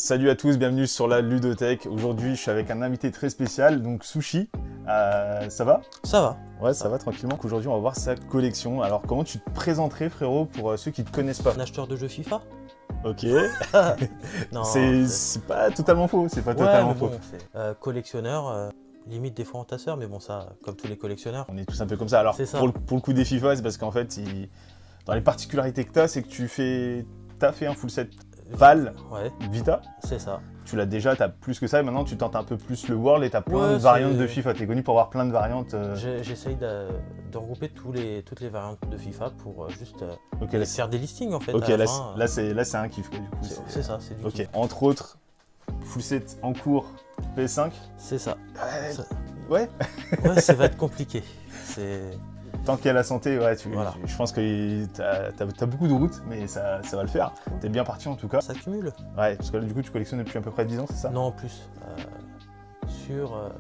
Salut à tous, bienvenue sur la Ludothèque. Aujourd'hui, je suis avec un invité très spécial, donc Sushi. Ça va? Ça va. Ouais, ça va tranquillement. Aujourd'hui, on va voir sa collection. Alors, comment tu te présenterais, frérot, pour ceux qui ne te connaissent pas? Un acheteur de jeux FIFA. Ok. Non, c'est pas totalement faux, c'est pas ouais, totalement mais faux. bon, collectionneur, limite des fois en tasseur, mais bon ça, comme tous les collectionneurs. On est tous un peu comme ça. Alors, C'est ça. pour le coup des FIFA, c'est parce qu'en fait, dans les particularités que tu as, c'est que t'as fait un full set PAL Ouais, Vita. c'est ça. Tu l'as déjà, tu as plus que ça, et maintenant tu tentes un peu plus le World et tu as plein Ouais, de variantes de FIFA. Tu es connu pour avoir plein de variantes. J'essaye de regrouper toutes les variantes de FIFA pour juste Ok, là, faire des listings en fait. ok, à la là, fin, là c'est un kiff, quoi, du coup. c'est ça, c'est du Ok, kiff. entre autres, full set en cours PS5. C'est ça. Ouais, Ouais, ça va être compliqué. C'est tant qu'il y a la santé, ouais, Voilà. je pense que t'as beaucoup de routes, mais ça va le faire. T'es bien parti en tout cas. Ça cumule. Ouais, parce que là, du coup, tu collectionnes depuis à peu près 10 ans, c'est ça? Non, plus. Sur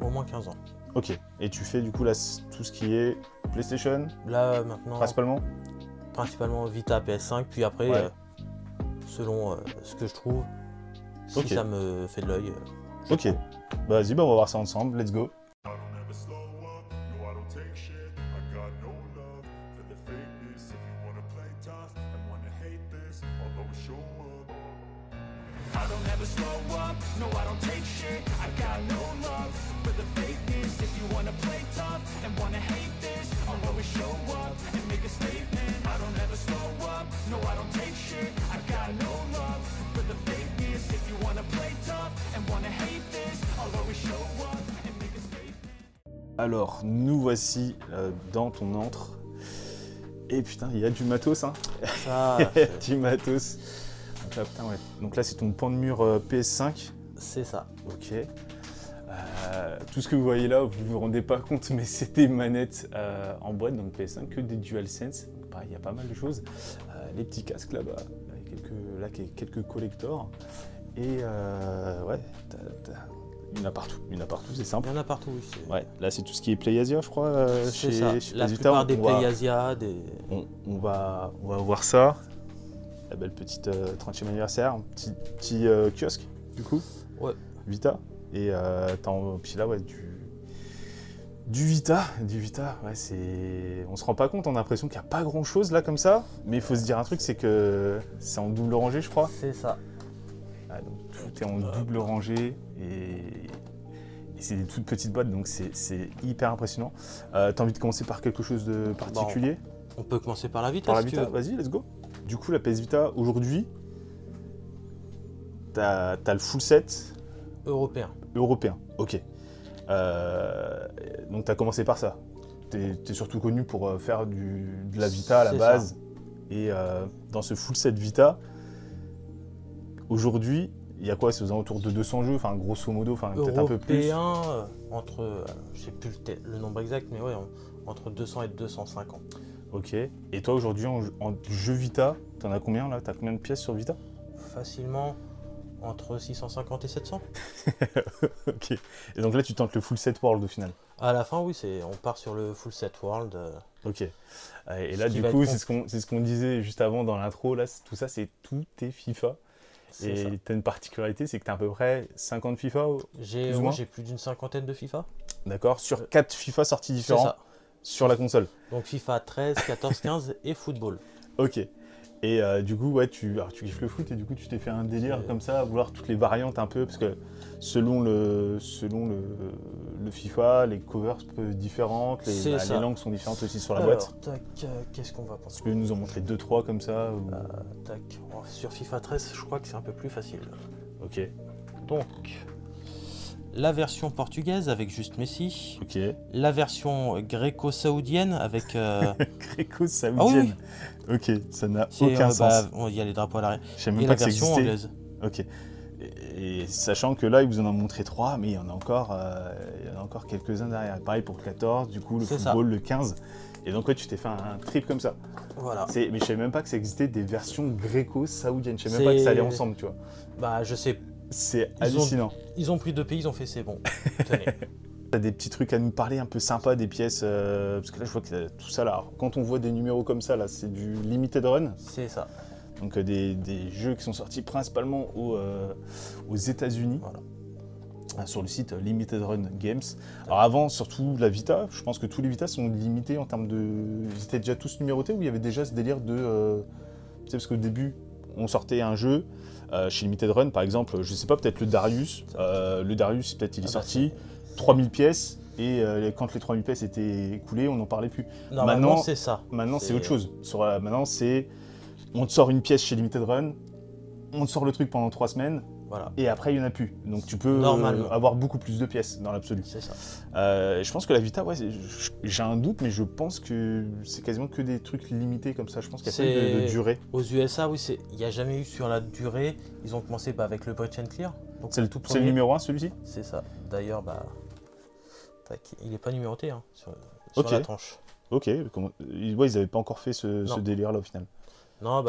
au moins 15 ans. Ok, et tu fais du coup là tout ce qui est PlayStation, Là maintenant, principalement? Vita, PS5, puis après, Ouais. selon ce que je trouve, si Ok. ça me fait de l'œil. Ok, bah vas-y, bah, on va voir ça ensemble, let's go. I don't ever slow up, no I don't take shit. I got no love for the fakeness. If you wanna play tough and wanna hate this, I'll always show up. I don't ever slow up, no I don't take shit. I got no love for the fakeness. If you wanna play tough and wanna hate this, I'll always show up and make a statement. I don't ever slow up, no I don't take shit. I got no love for the fakeness. If you wanna play tough and wanna hate this, I'll always show up and make a statement. Alors, nous voici dans ton antre. Et putain, il y a du matos, hein. Ça, Il y a du matos. Donc là, putain, ouais. Donc là, c'est ton pan de mur PS5. c'est ça. Ok. Tout ce que vous voyez là, vous vous rendez pas compte, mais c'est des manettes en boîte, donc PS5, que des DualSense. Donc pareil, il y a pas mal de choses. Les petits casques là-bas, quelques collectors. Et ouais, il y en a partout, c'est simple. Il y en a partout. Oui, c'est Ouais, là c'est tout ce qui est PlayAsia, je crois, c'est chez ça. La PS Vita. plupart des On va- PlayAsia, on va voir ça. La belle petite 30e anniversaire, un petit kiosque, du coup. Ouais. Vita. Et puis là, ouais, du Vita, ouais, c'est... On se rend pas compte, on a l'impression qu'il n'y a pas grand chose là comme ça, mais il faut se dire un truc, c'est que c'est en double rangée, je crois. c'est ça. Ah, donc tout est en double rangée et c'est des toutes petites boîtes, donc c'est hyper impressionnant. T'as envie de commencer par quelque chose de particulier? On peut commencer par la Vita. Par la si tu Vita, veux. vas-y, let's go. Du coup, la PS Vita, aujourd'hui, t'as le full set Européen. européen, ok. Donc tu as commencé par ça. Tu es surtout connu pour faire de la Vita à la C'est base. Et dans ce full set Vita, aujourd'hui, il y a quoi? C'est aux alentours de 200 jeux, enfin grosso modo, enfin peut-être un peu plus. Européen, entre, je sais plus le nombre exact, mais ouais, entre 200 et 250. Ok. Et toi aujourd'hui en jeu Vita, t'en as combien là? T'as combien de pièces sur Vita? Facilement entre 650 et 700. Ok. Et donc là tu tentes le full set World au final. À la fin, oui, on part sur le full set World. Ok. Et Ce là qui du va coup, être c'est ce qu'on disait juste avant dans l'intro, là, tout ça c'est tout tes FIFA. C'est ça. Et tu as une particularité, c'est que tu as à peu près 50 FIFA, plus ou moins. J'ai plus d'une cinquantaine de FIFA. D'accord, sur 4 FIFA sortis C'est différents ça. sur la console. Donc FIFA 13, 14, 15 et football. Ok. Et du coup, ouais, tu kiffes le foot et du coup, tu t'es fait un délire comme ça, à vouloir toutes les variantes un peu, parce que selon le FIFA, les covers peuvent être différentes, C'est les ça. langues sont différentes aussi sur la Alors, boîte. tac, qu'est-ce qu'on va penser? Tu peux nous en montrer 2-3 comme ça ou... Tac. Sur FIFA 13, je crois que c'est un peu plus facile. Ok, Donc, la version portugaise avec juste Messi. ok. La version gréco-saoudienne avec... Gréco-saoudienne. Ah oui, Ok, ça n'a c'est, aucun sens. il y a les drapeaux à l'arrière. Je sais même Et pas la que ça version existait. anglaise. Ok. Et sachant que là, ils vous en ont montré 3, mais il y en a encore, quelques-uns derrière. Pareil pour le 14, du coup, le C'est football, le 15. Et donc, ouais, tu t'es fait un trip comme ça. Voilà. Mais je savais même pas que ça existait des versions gréco-saoudiennes. Je savais même pas que ça allait ensemble, tu vois. Bah, je sais. C'est hallucinant. Ils ont pris 2 pays, ils ont fait c'est bon. Tenez. T'as des petits trucs à nous parler un peu sympas des pièces, parce que là je vois que tout ça là, alors, quand on voit des numéros comme ça là, c'est du limited run. C'est ça. donc des jeux qui sont sortis principalement aux États-Unis. Voilà. Sur le site Limited Run Games. Alors avant, surtout la Vita, je pense que tous les Vita sont limités en termes de... Ils étaient déjà tous numérotés ou il y avait déjà ce délire de... Tu sais, parce qu'au début, on sortait un jeu chez Limited Run, par exemple, je sais pas, peut-être le Darius. Le Darius, peut-être il est sorti, 3000 pièces, et quand les 3000 pièces étaient écoulées, on n'en parlait plus. Normalement, c'est ça. Maintenant, c'est autre chose. Maintenant, c'est... On te sort une pièce chez Limited Run, on te sort le truc pendant 3 semaines, Voilà. et après, il n'y en a plus. Donc tu peux avoir beaucoup plus de pièces dans l'absolu. C'est ça. Je pense que la Vita, ouais, j'ai un doute, mais je pense que c'est quasiment que des trucs limités comme ça. Je pense qu'il y a pas de durée. Aux USA, oui, il n'y a jamais eu sur la durée. Ils ont commencé avec le Breach and Clear. C'est le numéro 1, celui-ci? C'est ça. D'ailleurs, tac, il n'est pas numéroté hein, sur Ok. la tranche. Ok, ils n'avaient pas encore fait ce délire-là au final. Non,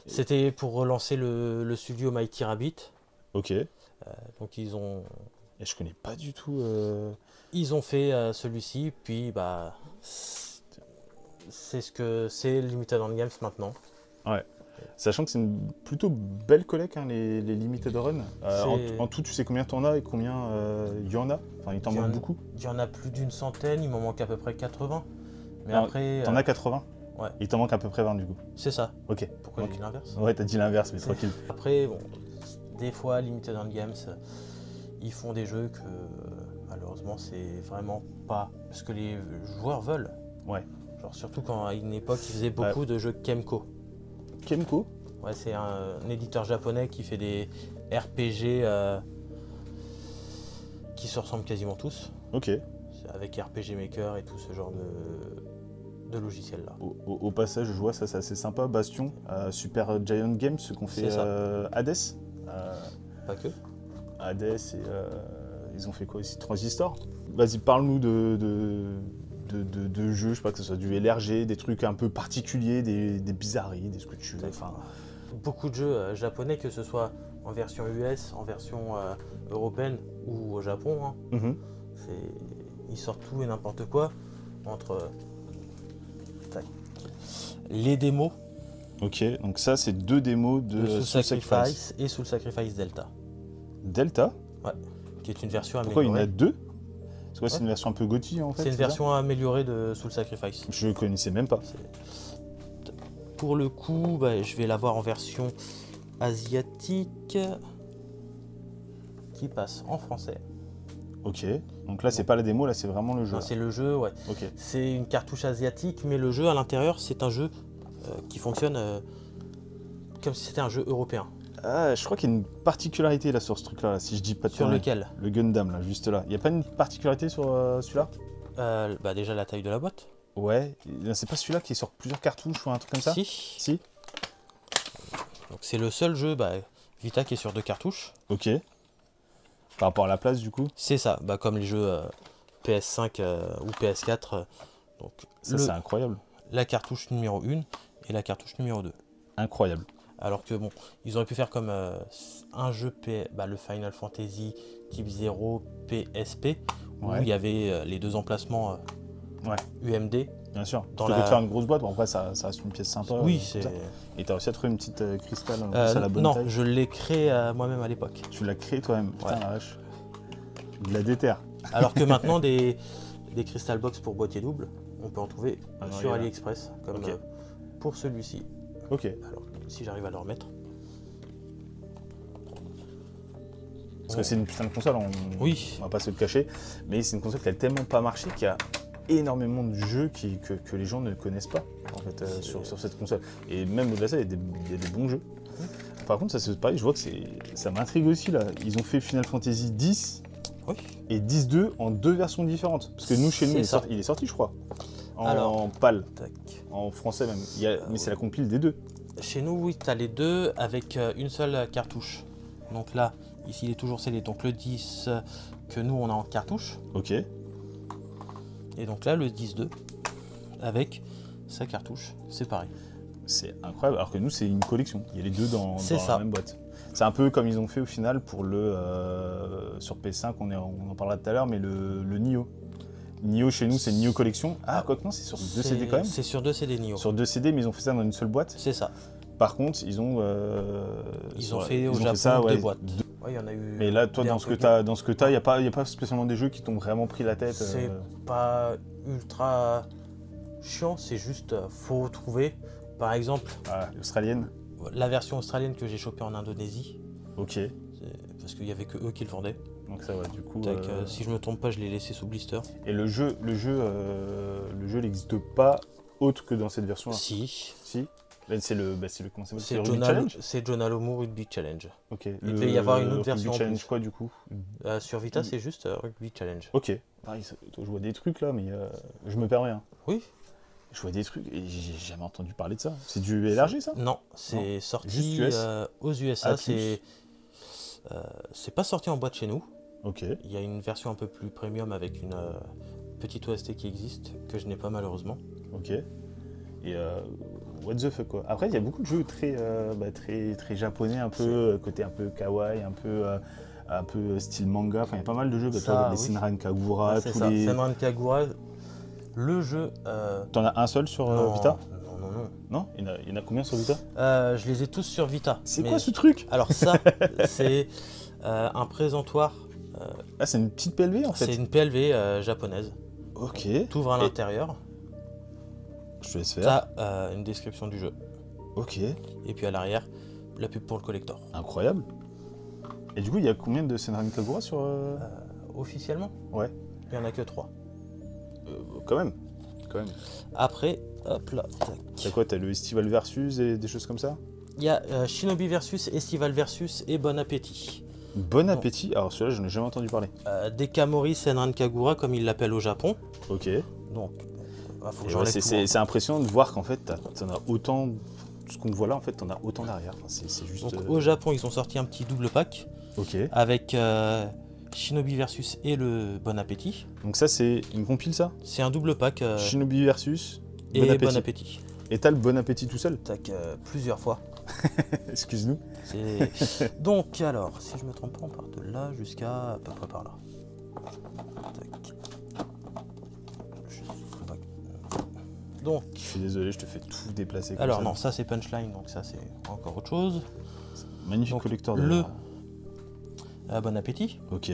c'était pour relancer le studio Mighty Rabbit. Ok. Donc ils ont... Et je connais pas du tout... Ils ont fait celui-ci, puis c'est ce que c'est Limited Run Games maintenant. Ouais. Sachant que c'est une plutôt belle collecte, hein, les Limited Run. En tout, tu sais combien t'en as et combien il y en a? Enfin, il t'en manque beaucoup. Il y en a plus d'une centaine, il m'en manque à peu près 80. Mais Alors, après... T'en as 80? Ouais. Il t'en manque à peu près 20 du coup. C'est ça. Ok. Pourquoi j'ai dit l'inverse? Ouais, t'as dit l'inverse, mais tranquille. Après, bon, des fois, Limited Run Games, ils font des jeux que malheureusement, c'est vraiment pas ce que les joueurs veulent. Ouais. Genre, surtout quand à une époque, ils faisaient beaucoup de jeux Kemco. Kemco? Ouais, c'est un éditeur japonais qui fait des RPG qui se ressemblent quasiment tous. Ok. Avec RPG Maker et tout ce genre de logiciel là. Au passage, je vois ça, c'est assez sympa. Bastion, Super Giant Games, ceux qu'on fait Hades. Pas que. Hades et ils ont fait quoi aussi? Transistor. Vas-y, parle-nous de jeux, je sais pas, que ce soit du LRG, des trucs un peu particuliers, des bizarreries, des ce que tu veux. Enfin... Beaucoup de jeux japonais, que ce soit en version US, en version européenne ou au Japon. Hein. Mm-hmm. Ils sortent tout et n'importe quoi entre les démos. Ok, donc ça c'est 2 démos de Soul Sacrifice et Soul Sacrifice Delta. Delta? Ouais, qui est une version Pourquoi améliorée. il y en a 2? C'est quoi, c'est une version un peu GOTY en fait? C'est une version améliorée de Soul Sacrifice. Je connaissais même pas. Pour le coup, je vais l'avoir en version asiatique qui passe en français. Ok, donc là c'est pas la démo, là c'est vraiment le jeu. C'est le jeu, ouais. Ok. C'est une cartouche asiatique, mais le jeu à l'intérieur, c'est un jeu qui fonctionne comme si c'était un jeu européen. Ah, je crois qu'il y a une particularité là sur ce truc là, si je dis pas de Sur conneries. lequel? Le Gundam là, juste là. Il n'y a pas une particularité sur celui-là? Déjà la taille de la boîte. Ouais, c'est pas celui-là qui est sur plusieurs cartouches ou un truc comme ça? Si. Donc c'est le seul jeu Vita qui est sur 2 cartouches. Ok. Par rapport à la place du coup? C'est ça, comme les jeux PS5 ou PS4. Donc ça c'est incroyable. La cartouche numéro 1 et la cartouche numéro 2. Incroyable. Alors que bon, ils auraient pu faire comme un jeu le Final Fantasy Type 0 PSP, où il y avait les 2 emplacements UMD. Bien sûr. Plutôt que de faire une grosse boîte, après ça reste une pièce sympa. Oui, c'est... Et t'as réussi à trouver une petite cristal à la bonne taille? Non, je l'ai créé moi-même à l'époque. Tu l'as créé toi-même? Putain la vache. De la déterre. Alors que maintenant, des Crystal Box pour boîtier double, on peut en trouver sur AliExpress, comme pour celui-ci. Ok. Alors, si j'arrive à le remettre. Parce que c'est une putain de console, on va pas se le cacher, mais c'est une console qui a tellement pas marché qu'il y a énormément de jeux que les gens ne connaissent pas en fait, sur cette console. Et même au-delà de ça, il y a des bons jeux. Par contre, ça c'est pareil, je vois que ça m'intrigue aussi là. Ils ont fait Final Fantasy X et X-2 en 2 versions différentes. Parce que nous, chez nous, il est sorti, je crois. En PAL, en français même. Mais c'est la compile des 2. Chez nous, oui, tu as les 2 avec une seule cartouche. Donc là, ici, il est toujours scellé. Donc le 10 que nous, on a en cartouche. Ok. Et donc là, le 10-2 avec sa cartouche. C'est pareil. C'est incroyable. Alors que nous, c'est une collection. Il y a les 2 dans la même boîte. C'est un peu comme ils ont fait au final pour sur PS5, on en parlera tout à l'heure, mais le Nioh. Nioh chez nous, c'est Nioh Collection. Ah, quoi que non, c'est sur 2 CD quand même. C'est sur 2 CD Nioh. Sur 2 CD, mais ils ont fait ça dans une seule boîte. C'est ça. par contre, ils ont fait au Japon ça, 2 boîtes. Ouais, il y en a eu. Mais là, toi, dans ce que tu as, il n'y a pas spécialement des jeux qui t'ont vraiment pris la tête. C'est pas ultra chiant, c'est juste faut trouver. Par exemple, australienne. La version australienne que j'ai chopée en Indonésie. Ok. Parce qu'il n'y avait que eux qui le vendaient. Donc ça va, du coup. Si je me trompe pas, je l'ai laissé sous blister. Et le jeu n'existe pas autre que dans cette version-là. Si. C'est le comment ça s'appelle ? C'est Rugby Challenge. C'est John Alomou Rugby Challenge. Ok. Il devait y avoir une autre version. Rugby Challenge quoi du coup ? Sur Vita, c'est juste Rugby Challenge. Ok. Pareil, je vois des trucs là, mais je me permets. Hein. Oui. Je vois des trucs et j'ai jamais entendu parler de ça. C'est du LRG ça ? Non, c'est sorti aux USA. Ah, c'est pas sorti en boîte chez nous. Ok. Il y a une version un peu plus premium avec une petite OST qui existe, que je n'ai pas malheureusement. Ok. Et what the fuck quoi. Après, il y a beaucoup de jeux très japonais, un peu côté un peu kawaii, un peu style manga. Enfin, il y a pas mal de jeux. Les Senran Kagura, tous les. Senran Kagura. Le jeu. T'en as un seul sur Vita ? Non. Non ? Il y en a combien sur Vita ? Je les ai tous sur Vita. C'est quoi ce truc ? Alors ça, c'est un présentoir. C'est une petite PLV en fait. C'est une PLV japonaise. Ok. T'ouvres à l'intérieur. Je te laisse faire. T'as une description du jeu. Ok. Et puis à l'arrière, la pub pour le collector. Incroyable. Et du coup, il y a combien de Senran Kagura sur... Officiellement ? Ouais. Il n'y en a que 3. Quand même. Après, hop là, tac. T'as quoi ? T'as le Estival Versus et des choses comme ça ? Il y a Shinobi Versus, Estival Versus et Bon Appétit. Bon Appétit ? Alors celui-là, je n'ai jamais entendu parler. Dekamori Senran Kagura, comme ils l'appellent au Japon. Ok. Donc, faut que c'est impressionnant de voir qu'en fait, t'en as autant... Ce qu'on voit là, en fait, t'en as autant derrière. Enfin, c'est juste... Donc au Japon, ils ont sorti un petit double pack. Ok. Avec Shinobi Versus et le Bon Appétit. Donc ça, c'est une compile, ça ? C'est un double pack. Shinobi Versus et Bon Appétit. Et t'as le Bon Appétit tout seul ? Tac, plusieurs fois. Excuse-nous. Donc alors, si je me trompe pas, on part de là jusqu'à à peu près par là. Tac. Donc. Je suis désolé, je te fais tout déplacer comme alors ça. Non, ça c'est Punchline, donc ça c'est encore autre chose. Magnifique donc, collector de le Bon Appétit. Ok.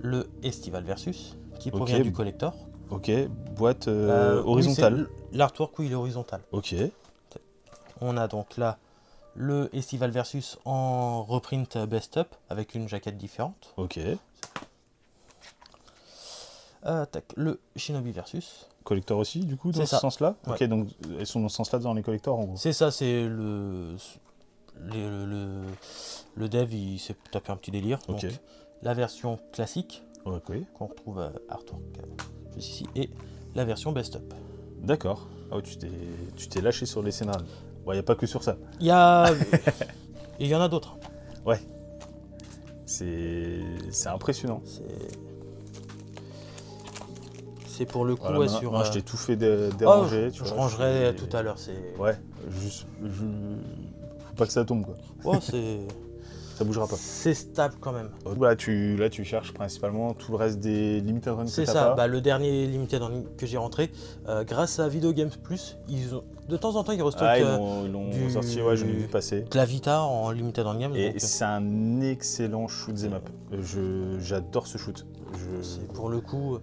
Le Estival Versus, qui provient du collector. Ok, boîte horizontale. Oui, l'artwork, oui, il est horizontal. Ok. On a donc là le Estival Versus en reprint Best Up avec une jaquette différente. Ok. Le Shinobi Versus. Collector aussi, du coup, dans ce sens-là ? Ouais. Ok, donc ils sont dans ce sens-là dans les collectors, en gros. C'est ça, c'est le dev, il s'est tapé un petit délire. Ok. Donc, la version classique, qu'on retrouve artwork juste ici, et la version Best Up. D'accord. Ah ouais, tu t'es lâché sur les scénarios. Il n'y a pas que sur ça. Il y en a d'autres. Ouais. C'est impressionnant. C'est pour le coup voilà, sur. Moi, je t'ai tout fait déranger. Je rangerai tout à l'heure. Ouais. Faut pas que ça tombe, quoi. Oh, ça bougera pas. C'est stable quand même. Là, tu cherches principalement tout le reste des Limited Run. C'est ça. Le dernier Limited Run que j'ai rentré, grâce à Video Games Plus, de temps en temps ils restockent. Ils l'ont sorti. Ouais, je l'ai vu passer. De la Vita en Limited Run Game. Et c'est un excellent shoot 'em up. J'adore ce shoot. C'est pour le coup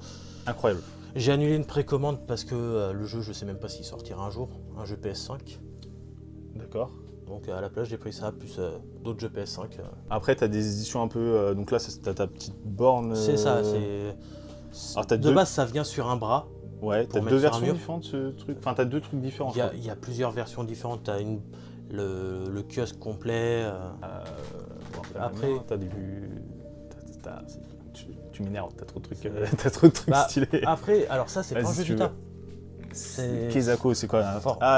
incroyable. J'ai annulé une précommande parce que le jeu, je sais même pas s'il sortira un jour, un jeu PS5. D'accord. Donc à la place, j'ai pris ça, plus d'autres jeux PS5. Après, tu as des éditions un peu... donc là, tu as ta petite borne... C'est ça, de base, ça vient sur un bras. Ouais, tu as deux versions différentes, ce truc. Enfin, tu as deux trucs différents. Il y a plusieurs versions différentes. Tu as le kiosque complet. Après, tu as des vues... Tu m'énerves, t'as trop de trucs stylés. Après, alors ça, c'est pas un jeu Vita. Kezako, c'est quoi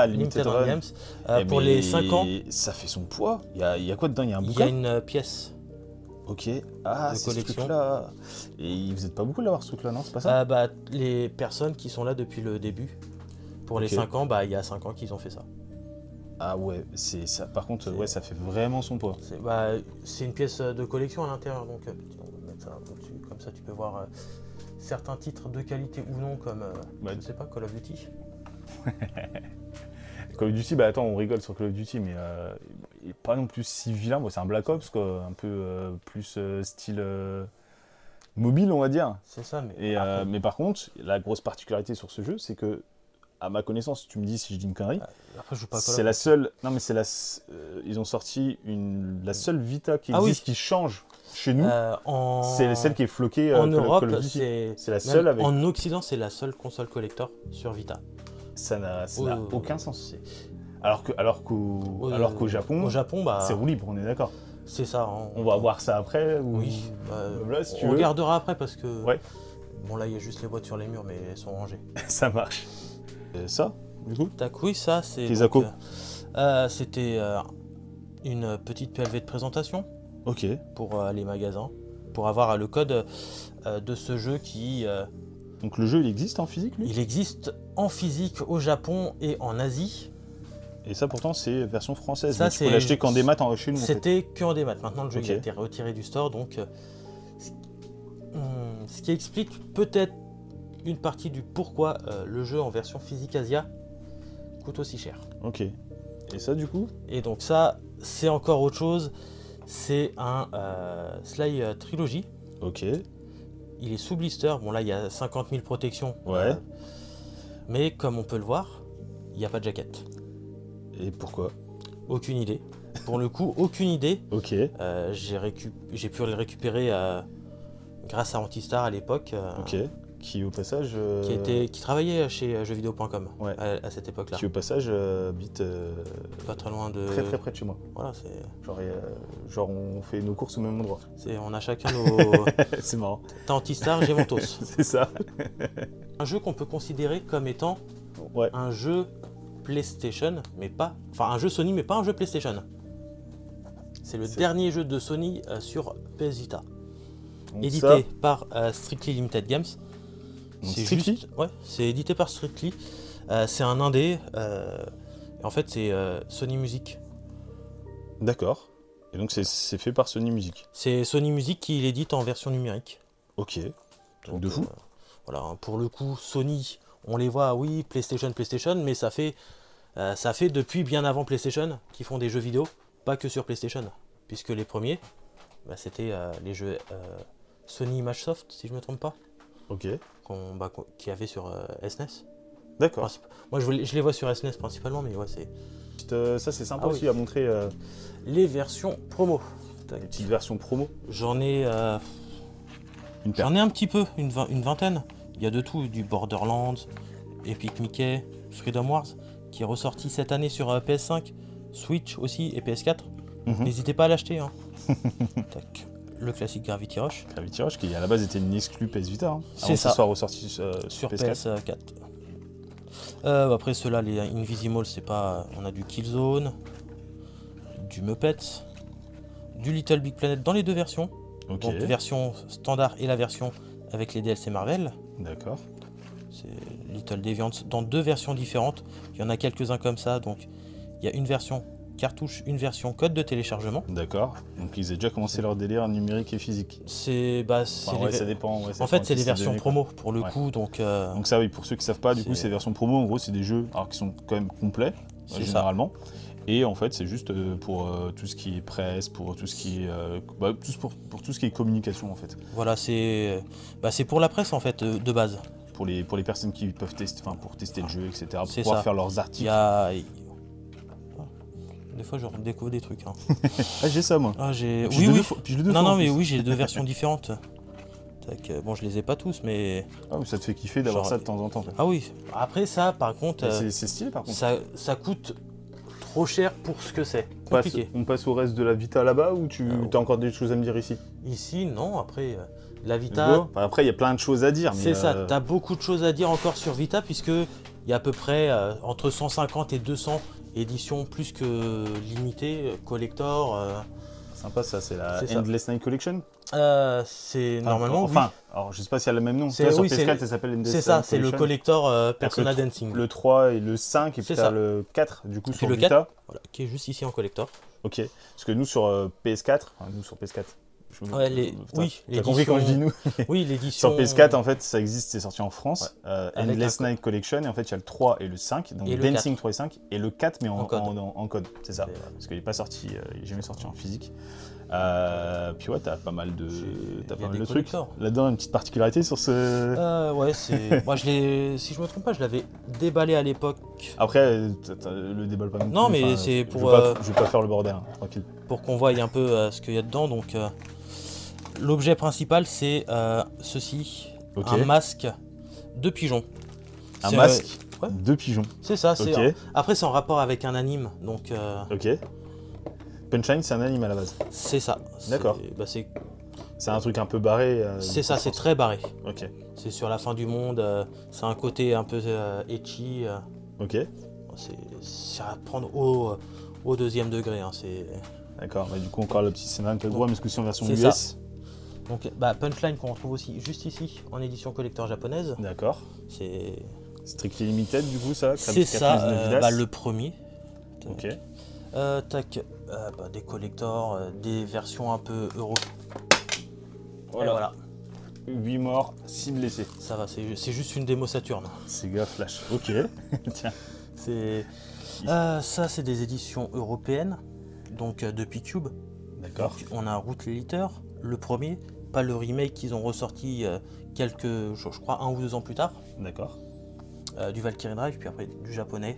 Limited Run Games. Pour les 5 ans. Ça fait son poids. Il y a quoi dedans ? Il y a un Il bouquin ? y a une pièce. Ok. De c'est collection. Ce truc-là. Et vous êtes pas beaucoup d'avoir ce truc-là, non ? C'est pas ça ? Les personnes qui sont là depuis le début. Pour les 5 ans, il y a 5 ans qu'ils ont fait ça. Ah ouais, c'est ça. Par contre, ça fait vraiment son poids. C'est une pièce de collection à l'intérieur, donc on va mettre ça un peu dessus. Comme ça, tu peux voir certains titres de qualité ou non, comme je sais pas, Call of Duty. Call of Duty, bah attends, on rigole sur Call of Duty, mais il n'est pas non plus si vilain. Bon, c'est un Black Ops, quoi, un peu plus style mobile, on va dire. C'est ça, mais. Mais par contre, la grosse particularité sur ce jeu, c'est que, à ma connaissance, tu me dis si je dis une connerie, Après, je joue pas à Call c'est of. la seule. Non, mais c'est ils ont sorti la seule Vita qui existe qui change chez nous. C'est celle qui est floquée. En Call Europe, of Duty. c'est la seule avec. En Occident, c'est la seule console collector sur Vita. Ça n'a aucun sens. Alors qu'au Japon, au Japon, bah, c'est roue libre, on est d'accord. C'est ça. On va voir ça après. Oui. Là, si tu on veux. regardera après parce que. Ouais. Bon, là, il y a juste les boîtes sur les murs, mais elles sont rangées. Ça marche. Ça, du coup. Tac, oui, ça, c'est. Kesako. C'était une petite PLV de présentation. Ok. Pour les magasins, pour avoir le code de ce jeu qui... Donc le jeu, il existe en physique, lui? Il existe en physique au Japon et en Asie. Et ça, pourtant, c'est version française. Ça, tu peux l'acheter qu'en démat chez nous. C'était qu'en démat. Maintenant, le jeu il a été retiré du store, donc... ce qui explique peut-être une partie du pourquoi le jeu en version physique Asia coûte aussi cher. Ok. Et ça, du coup? Et donc ça, c'est encore autre chose. C'est un Sly Trilogy. Ok. Il est sous blister. Bon, là, il y a 50 000 protections. Ouais. Mais comme on peut le voir, il n'y a pas de jaquette. Et pourquoi? Aucune idée. Pour le coup, aucune idée. Ok. J'ai pu le récupérer grâce à Antistar à l'époque. Ok. Qui, au passage... Qui travaillait chez jeuxvideo.com ouais. à cette époque-là. Qui, au passage, habite... pas très loin de... Très près de chez moi. Voilà, c'est... Genre, on fait nos courses au même endroit. On a chacun nos... C'est marrant. T'as Antistar, j'ai Mentos. C'est ça. Un jeu qu'on peut considérer comme étant un jeu PlayStation, mais pas... Enfin, un jeu Sony, mais pas un jeu PlayStation. C'est le dernier jeu de Sony sur PS Vita. Donc édité par Strictly Limited Games. C'est juste, ouais, c'est édité par Strictly. C'est un indé. En fait, c'est Sony Music. D'accord. Et donc, c'est fait par Sony Music. C'est Sony Music qui l'édite en version numérique. Ok. Donc, de fou. Voilà, pour le coup, Sony, on les voit, oui, PlayStation, mais ça fait depuis bien avant PlayStation qu'ils font des jeux vidéo, pas que sur PlayStation, puisque les premiers, c'était les jeux Sony Imagesoft, si je me trompe pas. Ok. Qui avait sur SNES. D'accord. Moi, je les vois sur SNES principalement, mais ouais, c'est... Ça, c'est sympa aussi à montrer. Les versions promo. Les petites versions promo. J'en ai un petit peu, une vingtaine. Il y a de tout, du Borderlands, Epic Mickey, Freedom Wars, qui est ressorti cette année sur PS5, Switch aussi et PS4. N'hésitez pas à l'acheter. Hein. Tac. Le classique Gravity Rush. Gravity Rush, qui à la base était une exclue PS Vita. Hein, c'est ça. Soit ressorti sur PS4. Après ceux-là, les Invisimals, c'est pas. On a du Killzone, du Muppets, du Little Big Planet dans les deux versions. Ok. Donc version standard et la version avec les DLC Marvel. D'accord. C'est Little Deviants dans deux versions différentes. Il y en a quelques-uns comme ça. Donc il y a une version cartouche, une version code de téléchargement. D'accord. Donc ils ont déjà commencé leur délire numérique et physique. Ça dépend. En fait, c'est les versions promo pour le coup. Donc ça, oui, pour ceux qui savent pas, du coup, ces versions promo, en gros, c'est des jeux qui sont quand même complets, généralement. Et en fait, c'est juste pour tout ce qui est presse, pour tout ce qui est pour tout ce qui est communication, en fait. Voilà, c'est pour la presse en fait de base. Pour les personnes qui peuvent tester, pour tester le jeu, etc. Pour pouvoir faire leurs articles. Des fois, je redécouvre des trucs. Hein. J'ai ça, moi. Oui, j'ai deux versions différentes. Bon, je les ai pas tous, mais... Ah, mais ça te fait kiffer d'avoir ça de temps en temps. Ah oui. Après, ça, par contre... c'est stylé, par contre. Ça coûte trop cher pour ce que c'est. Compliqué. On passe au reste de la Vita là-bas, ou tu as encore des choses à me dire ici? Ici, non. Après, la Vita... Après, il y a plein de choses à dire. C'est ça. Tu as beaucoup de choses à dire encore sur Vita, puisque il y a à peu près entre 150 et 200 éditions plus que limitées, collector. Sympa, ça, c'est la Endless Night Collection. C'est normalement. Alors je sais pas si elle a le même nom. Sur PS4, ça s'appelle Endless Night Collection. C'est ça, c'est le collector Persona Dancing. Le 3 et le 5, et puis le 4, du coup, sur le Vita. 4, voilà, qui est juste ici en collector. Ok, parce que nous sur PS4, Ouais, oui, t'as compris quand je dis nous. Oui, l'édition... Sur PS4, en fait, ça existe, c'est sorti en France. Ouais. Endless Night Collection, et en fait, il y a le 3 et le 5, donc Dancing 3 et 5, et le 4, mais en code, c'est ça. Parce qu'il n'est pas sorti, il n'est jamais sorti en physique. Puis ouais, t'as pas mal de trucs. Là-dedans, une petite particularité sur ce... ouais, c'est... Moi, si je me trompe pas, je l'avais déballé à l'époque. Après, le déballe pas non plus. Non, mais c'est pour... Je vais pas faire le bordel, hein, tranquille. Pour qu'on voie un peu ce qu'il y a dedans, donc... L'objet principal, c'est ceci, un masque de pigeon. Un masque de pigeon. C'est ça. Après, c'est en rapport avec un anime, donc. Ok. Punchline, c'est un anime à la base. C'est ça. D'accord. C'est un truc un peu barré. C'est ça, c'est très barré. Ok. C'est sur la fin du monde. C'est un côté un peu ecchi. Ok. C'est à prendre au deuxième degré. Hein, D'accord. Du coup, encore le petit scénario un peu gros, mais ce coup-ci en version US. Ça. Donc, Punchline qu'on retrouve aussi juste ici en édition collector japonaise. D'accord. C'est Strictly Limited du coup ça. C'est ça. Le premier. Ok. Des collectors, des versions un peu euro. Voilà. 8 morts, 6 blessés. Ça va, c'est juste une démo Saturn. Sega Flash. Ok. Tiens. Ça, c'est des éditions européennes, donc de P-Cube. D'accord. On a Root Leader, le premier, pas le remake qu'ils ont ressorti je crois 1 ou 2 ans plus tard. D'accord. Du Valkyrie Drive, puis après du japonais.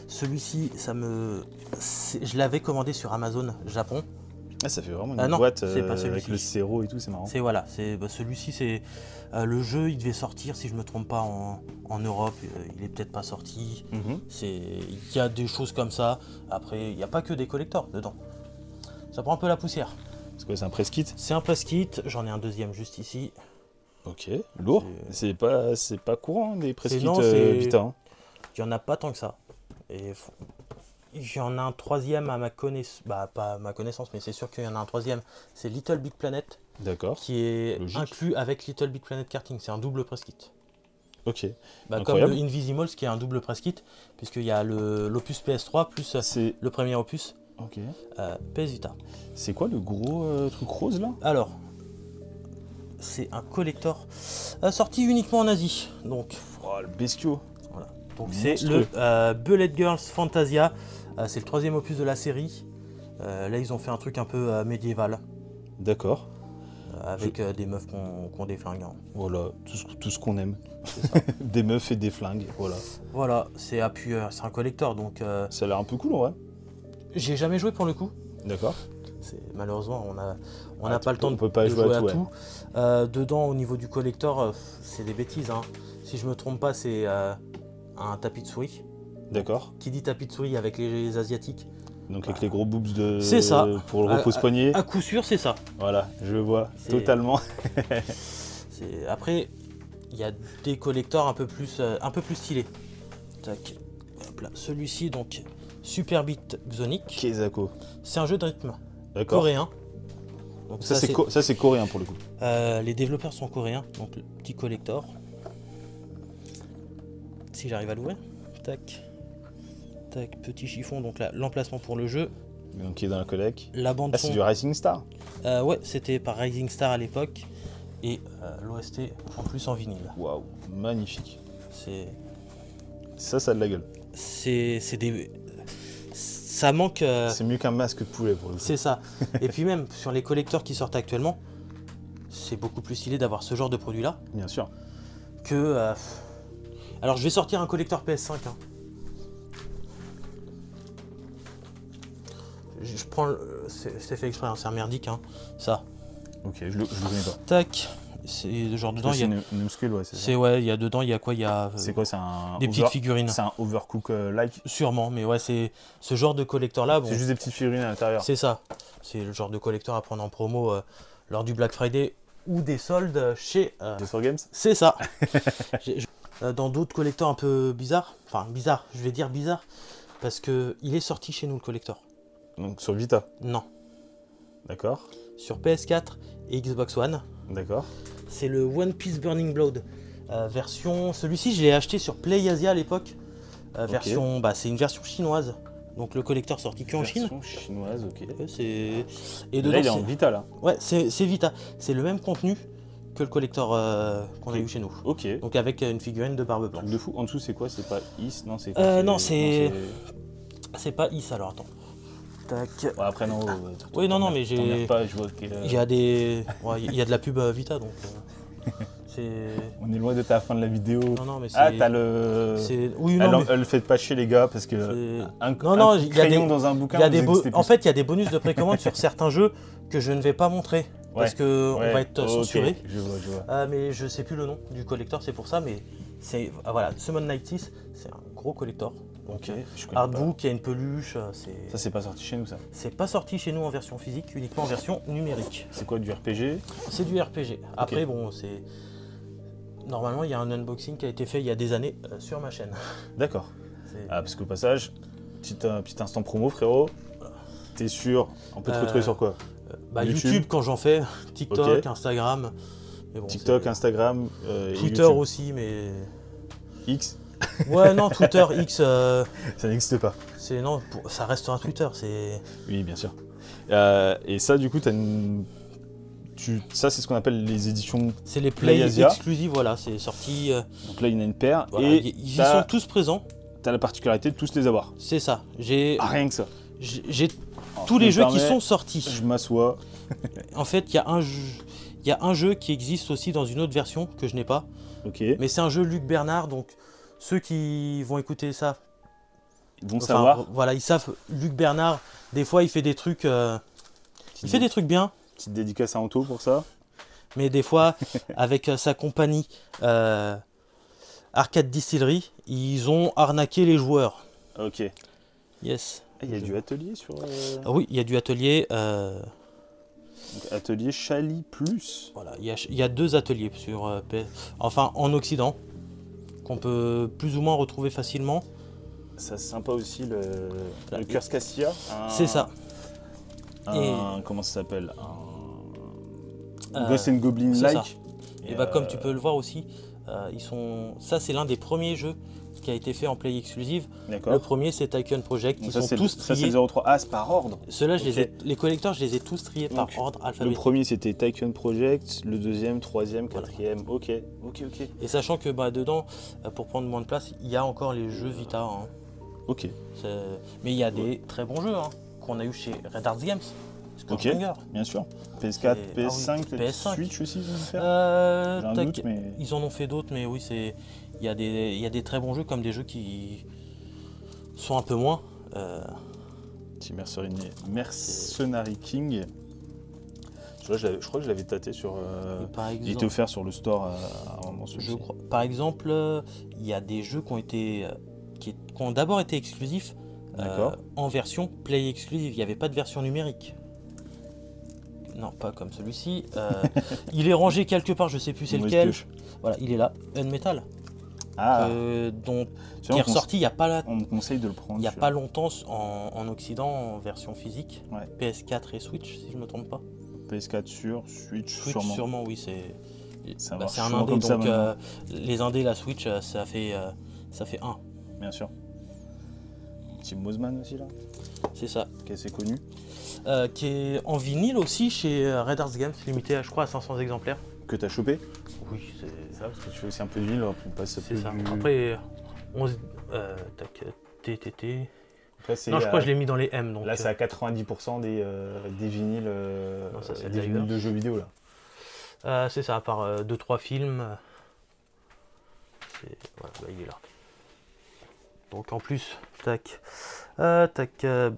Celui-ci, je l'avais commandé sur Amazon Japon. Ah, ça fait vraiment une boîte avec le séro et tout, c'est marrant. Celui-ci, c'est le jeu, il devait sortir, si je me trompe pas, en Europe. Il est peut-être pas sorti. Il y a des choses comme ça. Après, il n'y a pas que des collectors dedans. Ça prend un peu la poussière. C'est quoi, c'est un press kit? C'est un press kit. J'en ai un deuxième juste ici. Ok, lourd. C'est pas courant des press kits Vita. Hein. Il n'y en a pas tant que ça. Et il y en a un troisième à ma connaissance, pas à ma connaissance, mais c'est sûr qu'il y en a un troisième, c'est Little Big Planet. D'accord. Qui est inclus avec Little Big Planet Karting, c'est un double press kit. Ok. Comme le Invisimals qui est un double press kit, puisqu'il y a l'opus PS3 plus le premier opus PS Vita. C'est quoi le gros truc rose là? Alors, c'est un collector sorti uniquement en Asie. Donc, le bestiau. Voilà. Donc c'est le Bullet Girls Fantasia. C'est le troisième opus de la série. Là, ils ont fait un truc un peu médiéval. D'accord. Avec des meufs qui ont des flingues. Hein. Voilà, tout ce qu'on aime. Des meufs et des flingues, voilà. Voilà, c'est un collector, donc... Ça a l'air un peu cool, en vrai. J'y ai jamais joué pour le coup. D'accord. Malheureusement, on n'a pas le temps de jouer à tout. Dedans, au niveau du collector, c'est des bêtises. Hein. Si je me trompe pas, c'est un tapis de souris. D'accord. Qui dit tapis de souris avec les Asiatiques. Donc avec les gros boobs c'est ça. Pour le repose-poignet. À coup sûr, c'est ça. Voilà, je vois totalement. Après, il y a des collectors un peu plus stylés. Tac. Celui-ci, donc, Super Beat Xonic. Kezako. C'est un jeu de rythme coréen. Donc ça c'est coréen pour le coup. Les développeurs sont coréens, donc le petit collector. Si j'arrive à l'ouvrir. Tac. Tac, petit chiffon, donc là, l'emplacement pour le jeu. Donc qui est dans la collègue. La bande son. C'est du Rising Star. Ouais, c'était par Rising Star à l'époque. Et l'OST en plus en vinyle. Waouh, magnifique. Ça a de la gueule. Ça manque... C'est mieux qu'un masque de poulet pour le coup. C'est ça. Et puis même, sur les collecteurs qui sortent actuellement, c'est beaucoup plus stylé d'avoir ce genre de produit-là. Bien sûr. Que... Alors, je vais sortir un collecteur PS5. Hein. Je prends... C'est fait exprès, hein, c'est un merdique, hein. Ça. Ok, je le connais pas. Tac. C'est genre dedans, il y a... Numskull, ouais, c'est ça. Il y a dedans, il y a quoi? Il y a... C'est quoi? C'est un... Des petites figurines. C'est un Overcook-like? Sûrement, mais ouais, c'est ce genre de collecteur-là. Bon, c'est juste des petites figurines à l'intérieur. C'est ça. C'est le genre de collecteur à prendre en promo lors du Black Friday ou des soldes chez... Sur Games? C'est ça. Dans d'autres collecteurs un peu bizarres, enfin bizarre, je vais dire bizarre, parce que il est sorti chez nous le collector. Donc sur Vita? Non. D'accord. Sur PS4 et Xbox One. D'accord. C'est le One Piece Burning Blood. Version... Celui-ci, je l'ai acheté sur PlayAsia à l'époque. Version... c'est une version chinoise. Donc le collector sorti qu'en Chine. Version chinoise, ok. Et Là, dedans, il est en Vita, là. ouais, c'est Vita. C'est le même contenu que le collector qu'on a eu chez nous. Ok. Donc avec une figurine de barbe blanche. Truc de fou. En dessous, c'est quoi? C'est pas Is? Non, c'est Non, c'est pas Is, alors attends. Tac. Ouais, après, non. Oui, non, mais j'ai. T'emmerdes pas, je vois que. Il y a des. Ouais, il y a de la pub Vita, donc. C'est. On est loin de ta fin de la vidéo. Non, mais c'est. Ah, t'as le. Oui, non, mais... Elle le fait pas chier, les gars, parce que. Un crayon dans un bouquin. En fait, il y a des bonus de précommande sur certains jeux que je ne vais pas montrer. Parce que on va être censuré. Je vois. Mais je sais plus le nom du collector, c'est pour ça. Mais c'est. Voilà, Summon Night 6, c'est un gros collector. Donc, Artbook, il y a une peluche. Ça, c'est pas sorti chez nous, ça. C'est pas sorti chez nous en version physique, uniquement en version numérique. C'est quoi, du RPG? C'est du RPG. Après, bon, c'est. Normalement, il y a un unboxing qui a été fait il y a des années sur ma chaîne. D'accord. Parce qu'au passage, petit instant promo, frérot. T'es sûr? On peut te retrouver sur quoi? YouTube quand j'en fais, TikTok, Instagram. Mais bon, TikTok, Instagram, Twitter aussi, mais. X? Ouais, non, Twitter, X. Ça n'existe pas. Non, ça restera Twitter. Oui, bien sûr. Et ça, du coup, ça, c'est ce qu'on appelle les éditions. C'est les Play exclusives, voilà, c'est sorti. Donc là, il y en a une paire. Voilà, et ils y sont tous présents. T'as la particularité de tous les avoir. C'est ça. Rien que ça. J'ai tous les jeux qui sont sortis. Je m'assois. En fait, il y a un jeu qui existe aussi dans une autre version que je n'ai pas. Ok. Mais c'est un jeu Luc Bernard, donc ceux qui vont écouter ça, ils vont savoir. Voilà, ils savent. Luc Bernard, des fois, il fait des trucs. Il fait des trucs bien. Petite dédicace à Anto pour ça. Mais des fois, avec sa compagnie Arcade Distillery, ils ont arnaqué les joueurs. Ok. Yes. Il y a du atelier sur. Oui, il y a du atelier. Donc, atelier Chali Plus. Voilà, il y a 2 ateliers sur enfin en Occident, qu'on peut plus ou moins retrouver facilement. Ça c'est sympa aussi le Curse Cassia. C'est ça. Comment ça s'appelle? Ghost and Goblin like. Et comme tu peux le voir aussi, ça c'est l'un des premiers jeux qui a été fait en Play exclusive. Le premier c'est Tycoon Project. Ils sont tous triés. Ça c'est le 03. Ah, c'est par ordre. Ceux-là, les collecteurs, je les ai tous triés par ordre alphabétique. Le premier c'était Tycoon Project, le deuxième, troisième, quatrième. Ok. Et sachant que dedans, pour prendre moins de place, il y a encore les jeux Vita. Hein. Ok. Mais il y a des très bons jeux qu'on a eu chez Red Arts Games. Ok, bien sûr. PS4, PS5, PS5. Switch aussi, ils vont faire. J'ai un doute, mais... Ils en ont fait d'autres, mais oui, il y a des très bons jeux comme des jeux qui sont un peu moins. Petit Mercenary King. Je crois que je l'avais tâté sur. Il était offert sur le store à un moment. Je crois. Par exemple, il y a des jeux qui ont d'abord été exclusifs en version Play exclusive. Il n'y avait pas de version numérique. Non, pas comme celui-ci. Il est rangé quelque part, je sais plus c'est lequel. Voilà, il est là. Unmetal. Qui est ressorti il n'y a pas on me conseille de le prendre. Il n'y a pas longtemps en Occident en version physique. Ouais. PS4 et Switch, si je ne me trompe pas. PS4 sur Switch sûrement oui, c'est un indé. Donc les indés, la Switch, ça fait 1. Bien sûr. Petit Mosman aussi là. C'est ça. Qui est assez connu. Qui est en vinyle aussi chez Red Arts Games, limité je crois à 500 exemplaires. Que tu as chopé? Oui, c'est ça. Parce que tu fais aussi un peu de vinyle, on passe c'est ça. Après, TTT. Non, je crois que je l'ai mis dans les M. Donc, là, c'est à 90% des vinyles, des vinyles de jeux vidéo là. C'est ça, à part 2-3 films. Voilà, il est là. Donc en plus,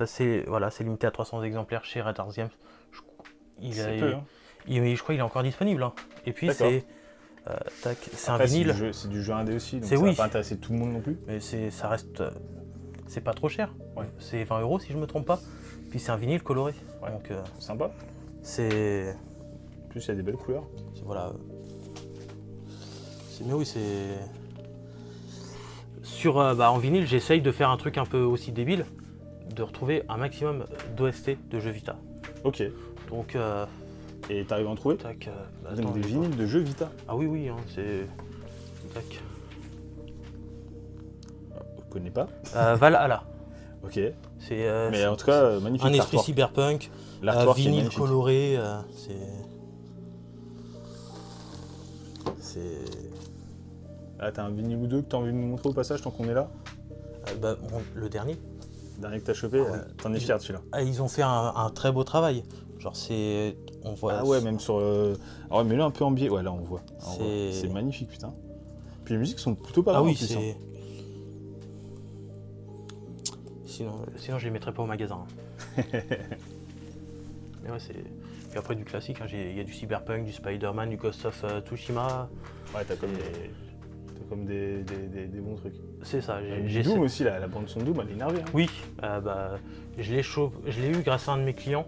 c'est limité à 300 exemplaires chez Red Arts Games. Je crois qu'il est encore disponible. Hein. Et puis c'est un vinyle. C'est du jeu indé aussi, donc ça va pas intéresser tout le monde non plus. Mais ça reste, c'est pas trop cher. Ouais. C'est 20 € si je me trompe pas. Puis c'est un vinyle coloré. Ouais. Donc sympa. C'est. En plus il y a des belles couleurs. Voilà. Mais oui, c'est. En vinyle, j'essaye de faire un truc un peu aussi débile, de retrouver un maximum d'OST de jeux Vita. Ok. Donc. Et t'arrives à en trouver? Des vinyles de jeux Vita? Ah oui, hein, c'est. Tac. Je connais pas. Valhalla. Ok. C'est Mais en tout cas, magnifique. un esprit l'artwork. cyberpunk, L'artwork est vinyle magnifique. coloré, c'est... Ah, t'as un vinyle ou deux que t'as envie de nous montrer au passage tant qu'on est là? le dernier. Dernier que t'as chopé, Ah ouais. t'en es fier de celui-là? Ah, ils ont fait un très beau travail. Genre c'est... On voit... Ah ouais, même sur le... Ah ouais, mais là un peu en biais. Ouais, là on voit. Ah, on voit. C'est- C'est magnifique, putain. Puis les musiques sont plutôt pas Ah mal oui, en plus, hein. c'est... Sinon je les mettrais pas au magasin. Mais ouais, c'est... Puis après du classique, hein, il y a du Cyberpunk, du Spider-Man, du Ghost of Tsushima. Ouais, t'as comme des bons trucs. C'est ça. J'ai Doom aussi, la bande son de Doom, elle est énervée. Hein. Oui, je l'ai eu grâce à un de mes clients.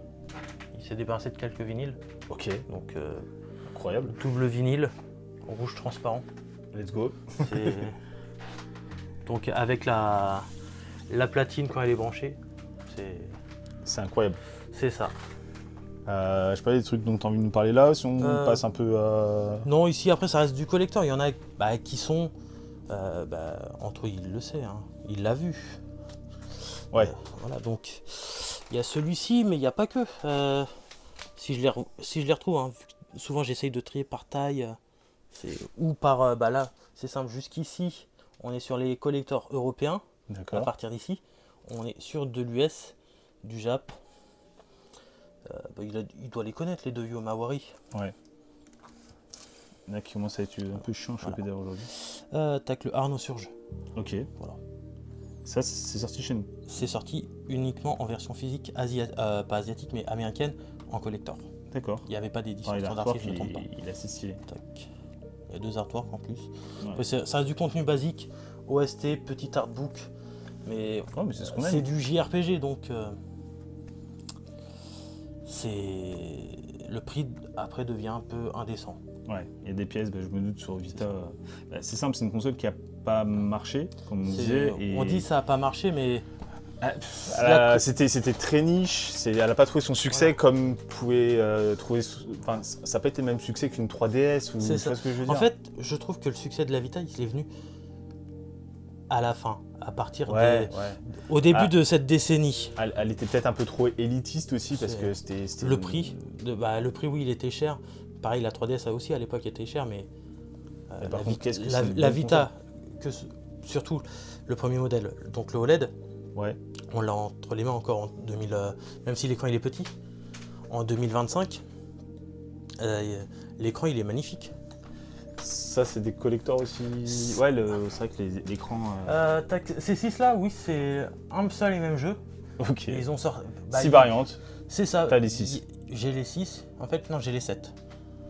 Il s'est débarrassé de quelques vinyles. Ok, Donc incroyable. double vinyle, en rouge transparent. Let's go. C'est- Donc avec la platine quand elle est branchée, C'est incroyable. c'est ça. Je sais pas, des trucs dont t'as envie de nous parler là, si on passe un peu à... Non, ici après ça reste du collector. Il y en a qui sont... Antoine il le sait, hein. Il l'a vu. Ouais. Voilà, donc il y a celui-ci, mais il n'y a pas que. Si je les retrouve, hein, vu que souvent j'essaye de trier par taille, ou par... là, c'est simple, jusqu'ici, on est sur les collecteurs européens. À D'accord. partir d'ici, on est sur de l'US, du Jap. Il doit les connaître, les deux Yu Mawari. Ouais. Il y en a qui commencent à être un peu chiant à choper d'ailleurs aujourd'hui. T'as que le Arnaud Surge. Ok. Voilà. Ça, c'est sorti chez nous. C'est sorti uniquement en version physique, pas asiatique, mais américaine, en collector. D'accord. Il n'y avait pas d'édition Enfin, standard, si je ne me trompe pas. il est assez stylé. Tac. Il y a deux artworks en plus. Ouais. Après, ça reste du contenu basique, OST, petit artbook, mais Ouais, mais c'est ce qu'on aime. c'est du JRPG, donc le prix après devient un peu indécent. Ouais, il y a des pièces, je me doute, sur Vita. C'est simple, c'est une console qui a pas marché, comme on disait. On dit ça n'a pas marché, mais C'était très niche, elle n'a pas trouvé son succès comme pouvait trouver. Enfin, ça n'a pas été le même succès qu'une 3DS ou c'est tu vois ça. ce que je veux dire. En fait, je trouve que le succès de la Vita, il est venu à la fin, à partir au début de cette décennie. Elle était peut-être un peu trop élitiste aussi parce que c'était le prix. Le prix, oui, il était cher. Pareil, la 3DS aussi à l'époque était cher, mais par contre, qu'est-ce que c'est une la bonne Vita, surtout le premier modèle, donc le OLED. Ouais. On l'a entre les mains encore en 2000, même si l'écran il est petit. En 2025, l'écran il est magnifique. Ça, c'est des collectors aussi. Ouais, c'est vrai que l'écran. Ces 6 là, oui, c'est un seul et même jeu. Ok. Ils ont sorti. 6 variantes. C'est ça. T'as les 6. J'ai les 6. En fait, non, j'ai les 7.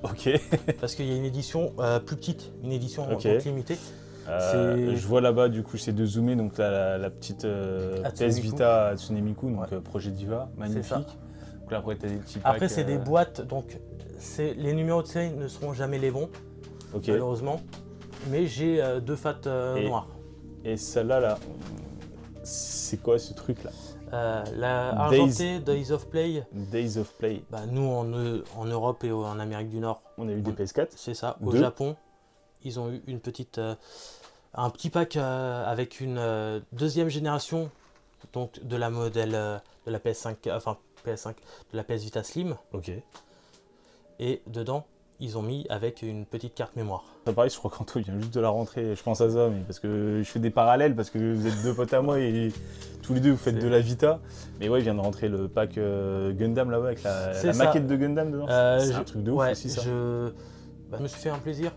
Ok. Parce qu'il y a une édition plus petite, une édition donc limitée. Je vois là-bas, du coup, c'est de zoomer, donc là, la petite PS Vita Hatsune Miku, donc Projet Diva, magnifique. Ça. Donc là, après, t'as des petits Après, packs, c'est des boîtes, donc les numéros de série ne seront jamais les bons, malheureusement. Mais j'ai 2 fats noirs. Et celle-là, là, c'est quoi ce truc-là? La argentée, Days of Play. Days of Play. Nous, en Europe et en Amérique du Nord. On a eu des PS4. C'est ça. Au Japon, ils ont eu une petite, un petit pack avec une deuxième génération donc de la modèle de la PS5, enfin PS5, de la PS Vita Slim. Ok. Et dedans, ils ont mis avec une petite carte mémoire. Ça pareil, je crois qu'Anto vient juste de la rentrée. Je pense à ça, mais parce que je fais des parallèles, parce que vous êtes deux potes à moi et tous les deux vous faites de la Vita. Mais ouais, il vient de rentrer le pack Gundam là-bas avec la maquette de Gundam dedans. C'est un truc de ouf aussi ça. Je me suis fait un plaisir.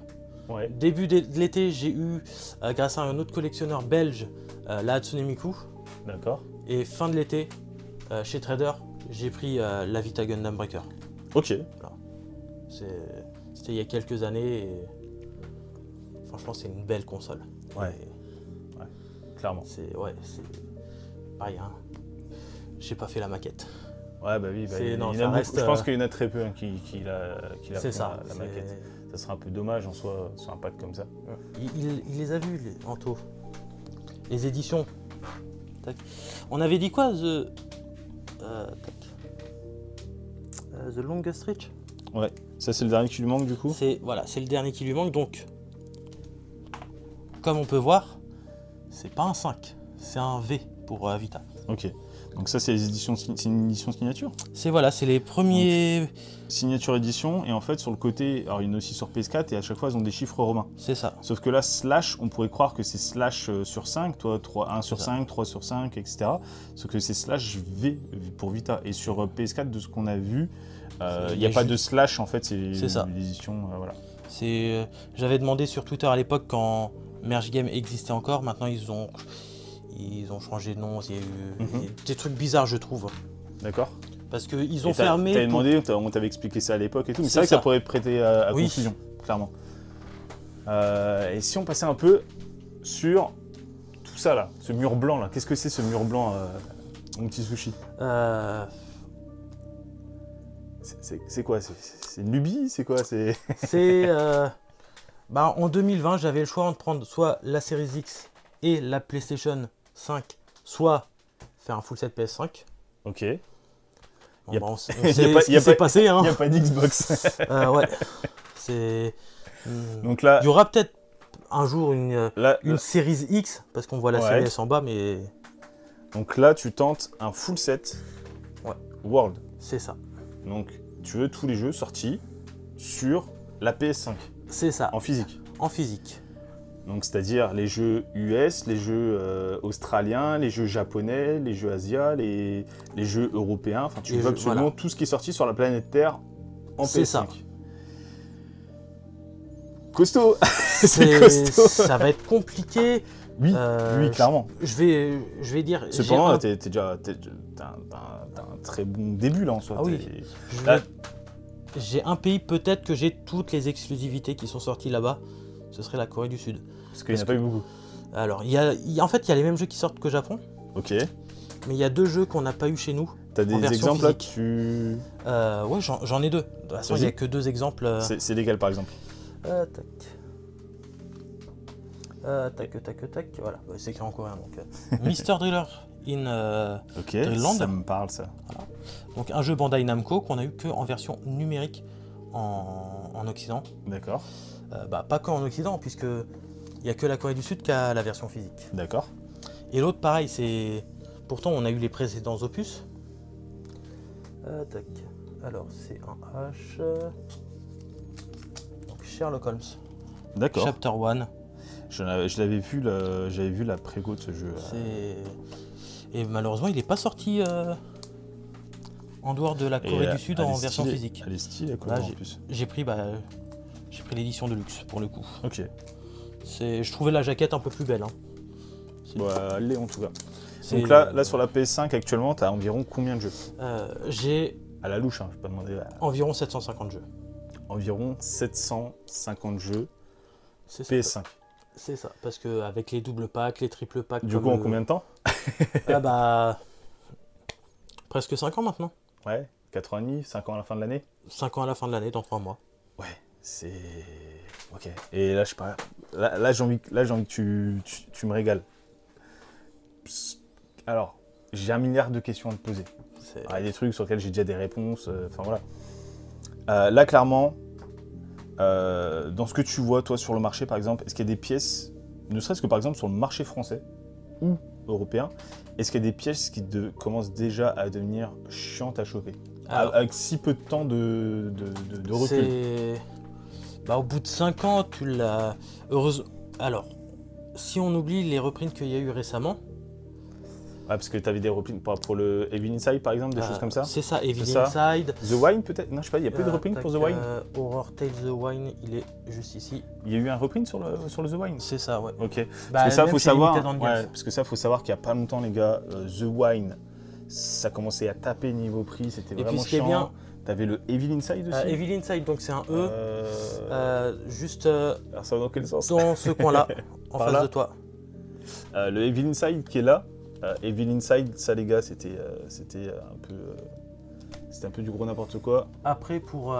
Ouais. Début de l'été, j'ai eu, grâce à un autre collectionneur belge, la Hatsune Miku. D'accord. Et fin de l'été, chez Trader, j'ai pris la Vita Gundam Breaker. Ok. Voilà. C'était il y a quelques années et franchement c'est une belle console. Ouais. Clairement. C'est pareil, hein. J'ai pas fait la maquette. Ouais, bah oui, je pense qu'il y en a très peu qui l'a fait la maquette. Ça serait un peu dommage en soi sur un pack comme ça. Il les a vus, Anto. Les éditions. Tac. On avait dit quoi, The Longest Reach? Ouais, ça c'est le dernier qui lui manque du coup. C'est le dernier qui lui manque, donc comme on peut voir, c'est pas un 5, c'est un V pour Vita. Ok. Donc ça, c'est une édition signature. C'est les premiers... Donc, signature édition, et en fait, sur le côté, alors il y en a aussi sur PS4, et à chaque fois, ils ont des chiffres romains. C'est ça. Sauf que là, slash, on pourrait croire que c'est slash sur 5, toi, 1 sur 5, 3 sur 5, etc. Sauf que c'est slash V pour Vita. Et sur PS4, de ce qu'on a vu, il n'y a pas de slash, en fait, c'est l'édition, voilà. J'avais demandé sur Twitter à l'époque quand Merge Game existait encore. Maintenant, ils ont changé de nom. Il y a eu des trucs bizarres, je trouve. D'accord. Parce qu'ils ont fermé. T'avais demandé, on t'avait expliqué ça à l'époque et tout. Mais c'est vrai que ça pourrait prêter à confusion, clairement. Et si on passait un peu sur tout ça là, ce mur blanc là, qu'est-ce que c'est ce mur blanc, mon petit Sushi? C'est quoi? C'est une lubie? C'est quoi? En 2020, j'avais le choix entre prendre soit la Series X et la PlayStation 5, soit faire un full set PS5. Ok. On sait ce qui s'est passé. Il n'y a pas d'Xbox. Ouais. Donc là, il y aura peut-être un jour une Series X, parce qu'on voit la Series S en bas, mais... Donc là, tu tentes un full set World. C'est ça. Donc, tu veux tous les jeux sortis sur la PS5. C'est ça. En physique. En physique. Donc, c'est-à-dire les jeux US, les jeux australiens, les jeux japonais, les jeux asiatiques, les jeux européens. Enfin, tu veux absolument tout ce qui est sorti sur la planète Terre en PS5. C'est ça. Costaud. C'est costaud. Ça va être compliqué. Oui, clairement. Je vais dire... Cependant, t'as un très bon début là en soi. Ah oui. J'ai un pays, peut-être que j'ai toutes les exclusivités qui sont sorties là-bas. Ce serait la Corée du Sud. Parce qu'il n'y en a pas eu beaucoup. Alors, en fait, il y a les mêmes jeux qui sortent qu'au Japon. Ok. Mais il y a 2 jeux qu'on n'a pas eu chez nous. T'as des exemples là ouais, j'en ai 2. De toute façon, il n'y a que 2 exemples. C'est lesquels par exemple? Tac. Tac. Voilà, c'est écrit en coréen. Donc, Mr. Driller in Drillland. Ça me parle ça. Voilà. Donc un jeu Bandai Namco qu'on a eu qu'en version numérique en Occident. D'accord. Pas qu'en Occident, puisque il n'y a que la Corée du Sud qui a la version physique. D'accord. Et l'autre, pareil, c'est... Pourtant, on a eu les précédents opus. Tac. Alors, c'est un H. Donc, Sherlock Holmes. D'accord. Chapter 1. J'avais vu la préco de ce jeu. Et malheureusement, il n'est pas sorti en dehors de la Corée du Sud en version physique. Elle est stylée, quoi, en plus. J'ai pris l'édition de luxe, pour le coup. Ok. Je trouvais la jaquette un peu plus belle. Elle l'est en tout cas. Donc là, sur la PS5, actuellement, tu as environ combien de jeux? J'ai... À la louche, je vais pas demander. Environ 750 jeux. Environ 750 jeux PS5. C'est ça, parce qu'avec les doubles packs, les triples packs... Du coup, en combien de temps? Presque 5 ans maintenant. Ouais, 4 ans et demi, 5 ans à la fin de l'année? 5 ans à la fin de l'année, dans 3 mois. Ouais, c'est... Ok. Et là, je sais pas... Là, j'ai envie que tu me régales. Alors, j'ai 1 milliard de questions à te poser. Il y a des trucs sur lesquels j'ai déjà des réponses, enfin voilà. Là, clairement, dans ce que tu vois, toi, sur le marché, par exemple, est-ce qu'il y a des pièces, ne serait-ce que par exemple sur le marché français ou européen, est-ce qu'il y a des pièces qui commencent déjà à devenir chiantes à choper? Alors, avec si peu de temps de recul. Au bout de 5 ans, tu l'as... Heureusement... Alors, si on oublie les reprints qu'il y a eu récemment... Ouais, parce que tu avais des reprints pour le Evil Inside, par exemple, des choses comme ça? C'est ça, Evil Inside. The Wine, peut-être? Non, je sais pas, il n'y a plus de reprint pour The Wine? Horror Tales The Wine, il est juste ici. Il y a eu un reprint sur le The Wine? C'est ça, ouais. Ok. Parce que ça, faut savoir... parce que ça, faut savoir qu'il n'y a pas longtemps, les gars, The Wine, ça commençait à taper niveau prix, c'était vraiment chiant. T'avais le Evil Inside aussi? Evil Inside, donc c'est un E, juste alors ça va dans quel sens? dans ce coin-là, en face de toi. Le Evil Inside qui est là, Evil Inside, ça les gars, c'était un peu du gros n'importe quoi. Après pour...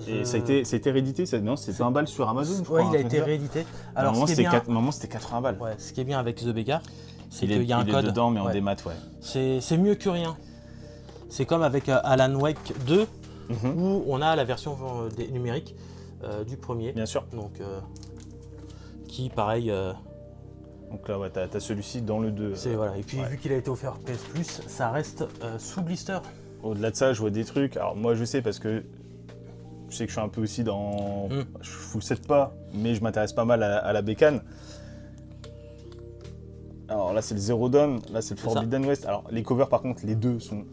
Et ça a été réédité, non, c'était 20 balles sur Amazon, je crois. Ouais, il a été réédité. Alors, normalement, c'était 80 balles. Ouais, ce qui est bien avec The Beggar, c'est qu'il y a un code. Il est dedans, mais en démat, ouais. C'est mieux que rien. C'est comme avec Alan Wake 2, où on a la version numérique du premier. Bien sûr. Donc, qui, pareil, Donc là, ouais, t'as celui-ci dans le 2. Voilà. Et puis vu qu'il a été offert PS Plus, ça reste sous blister. Au-delà de ça, je vois des trucs. Alors moi, je sais parce que je sais que je suis un peu aussi dans... Je full set pas, mais je m'intéresse pas mal à la bécane. Alors là, c'est le Zero Dawn, là, c'est le Forbidden West. Alors les covers, par contre, les deux sont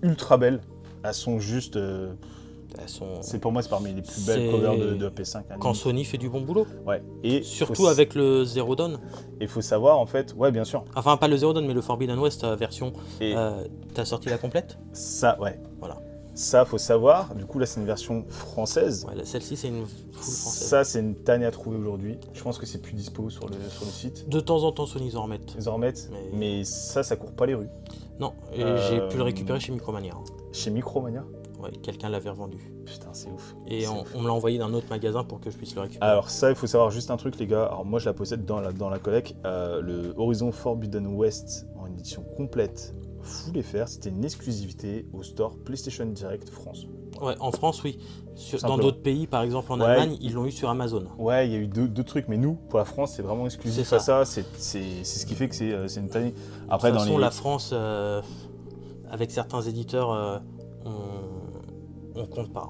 ultra belles. Elles sont juste... C'est pour moi, c'est parmi les plus belles covers de PS5. Quand Sony fait du bon boulot. Ouais. Et surtout avec le Zero Dawn. Et il faut savoir, en fait... Ouais, bien sûr. Enfin, pas le Zero Dawn, mais le Forbidden West version... T'as sorti la complète? Ça, ouais. Voilà. Ça, faut savoir. Du coup, là, c'est une version française. Ouais, celle-ci, c'est une full française. Ça, c'est une tannée à trouver aujourd'hui. Je pense que c'est plus dispo sur le site. De temps en temps, Sony, ils en remettent. Ils en remettent, mais ça court pas les rues. Non, et j'ai pu le récupérer chez Micromania. Chez Micromania? Ouais, quelqu'un l'avait revendu. Putain, c'est ouf. Et on me l'a envoyé d'un autre magasin pour que je puisse le récupérer. Alors ça, il faut savoir juste un truc, les gars. Alors moi, je la possède dans la collecte. Le Horizon Forbidden West en édition complète, full FR. C'était une exclusivité au store PlayStation Direct France. Ouais, en France, oui. Dans d'autres pays, par exemple en Allemagne, ils l'ont eu sur Amazon. Ouais, il y a eu deux trucs, mais nous, pour la France, c'est vraiment exclusif à ça. C'est ce qui fait que c'est une tannée. Après, de toute façon, la France, avec certains éditeurs, on compte pas.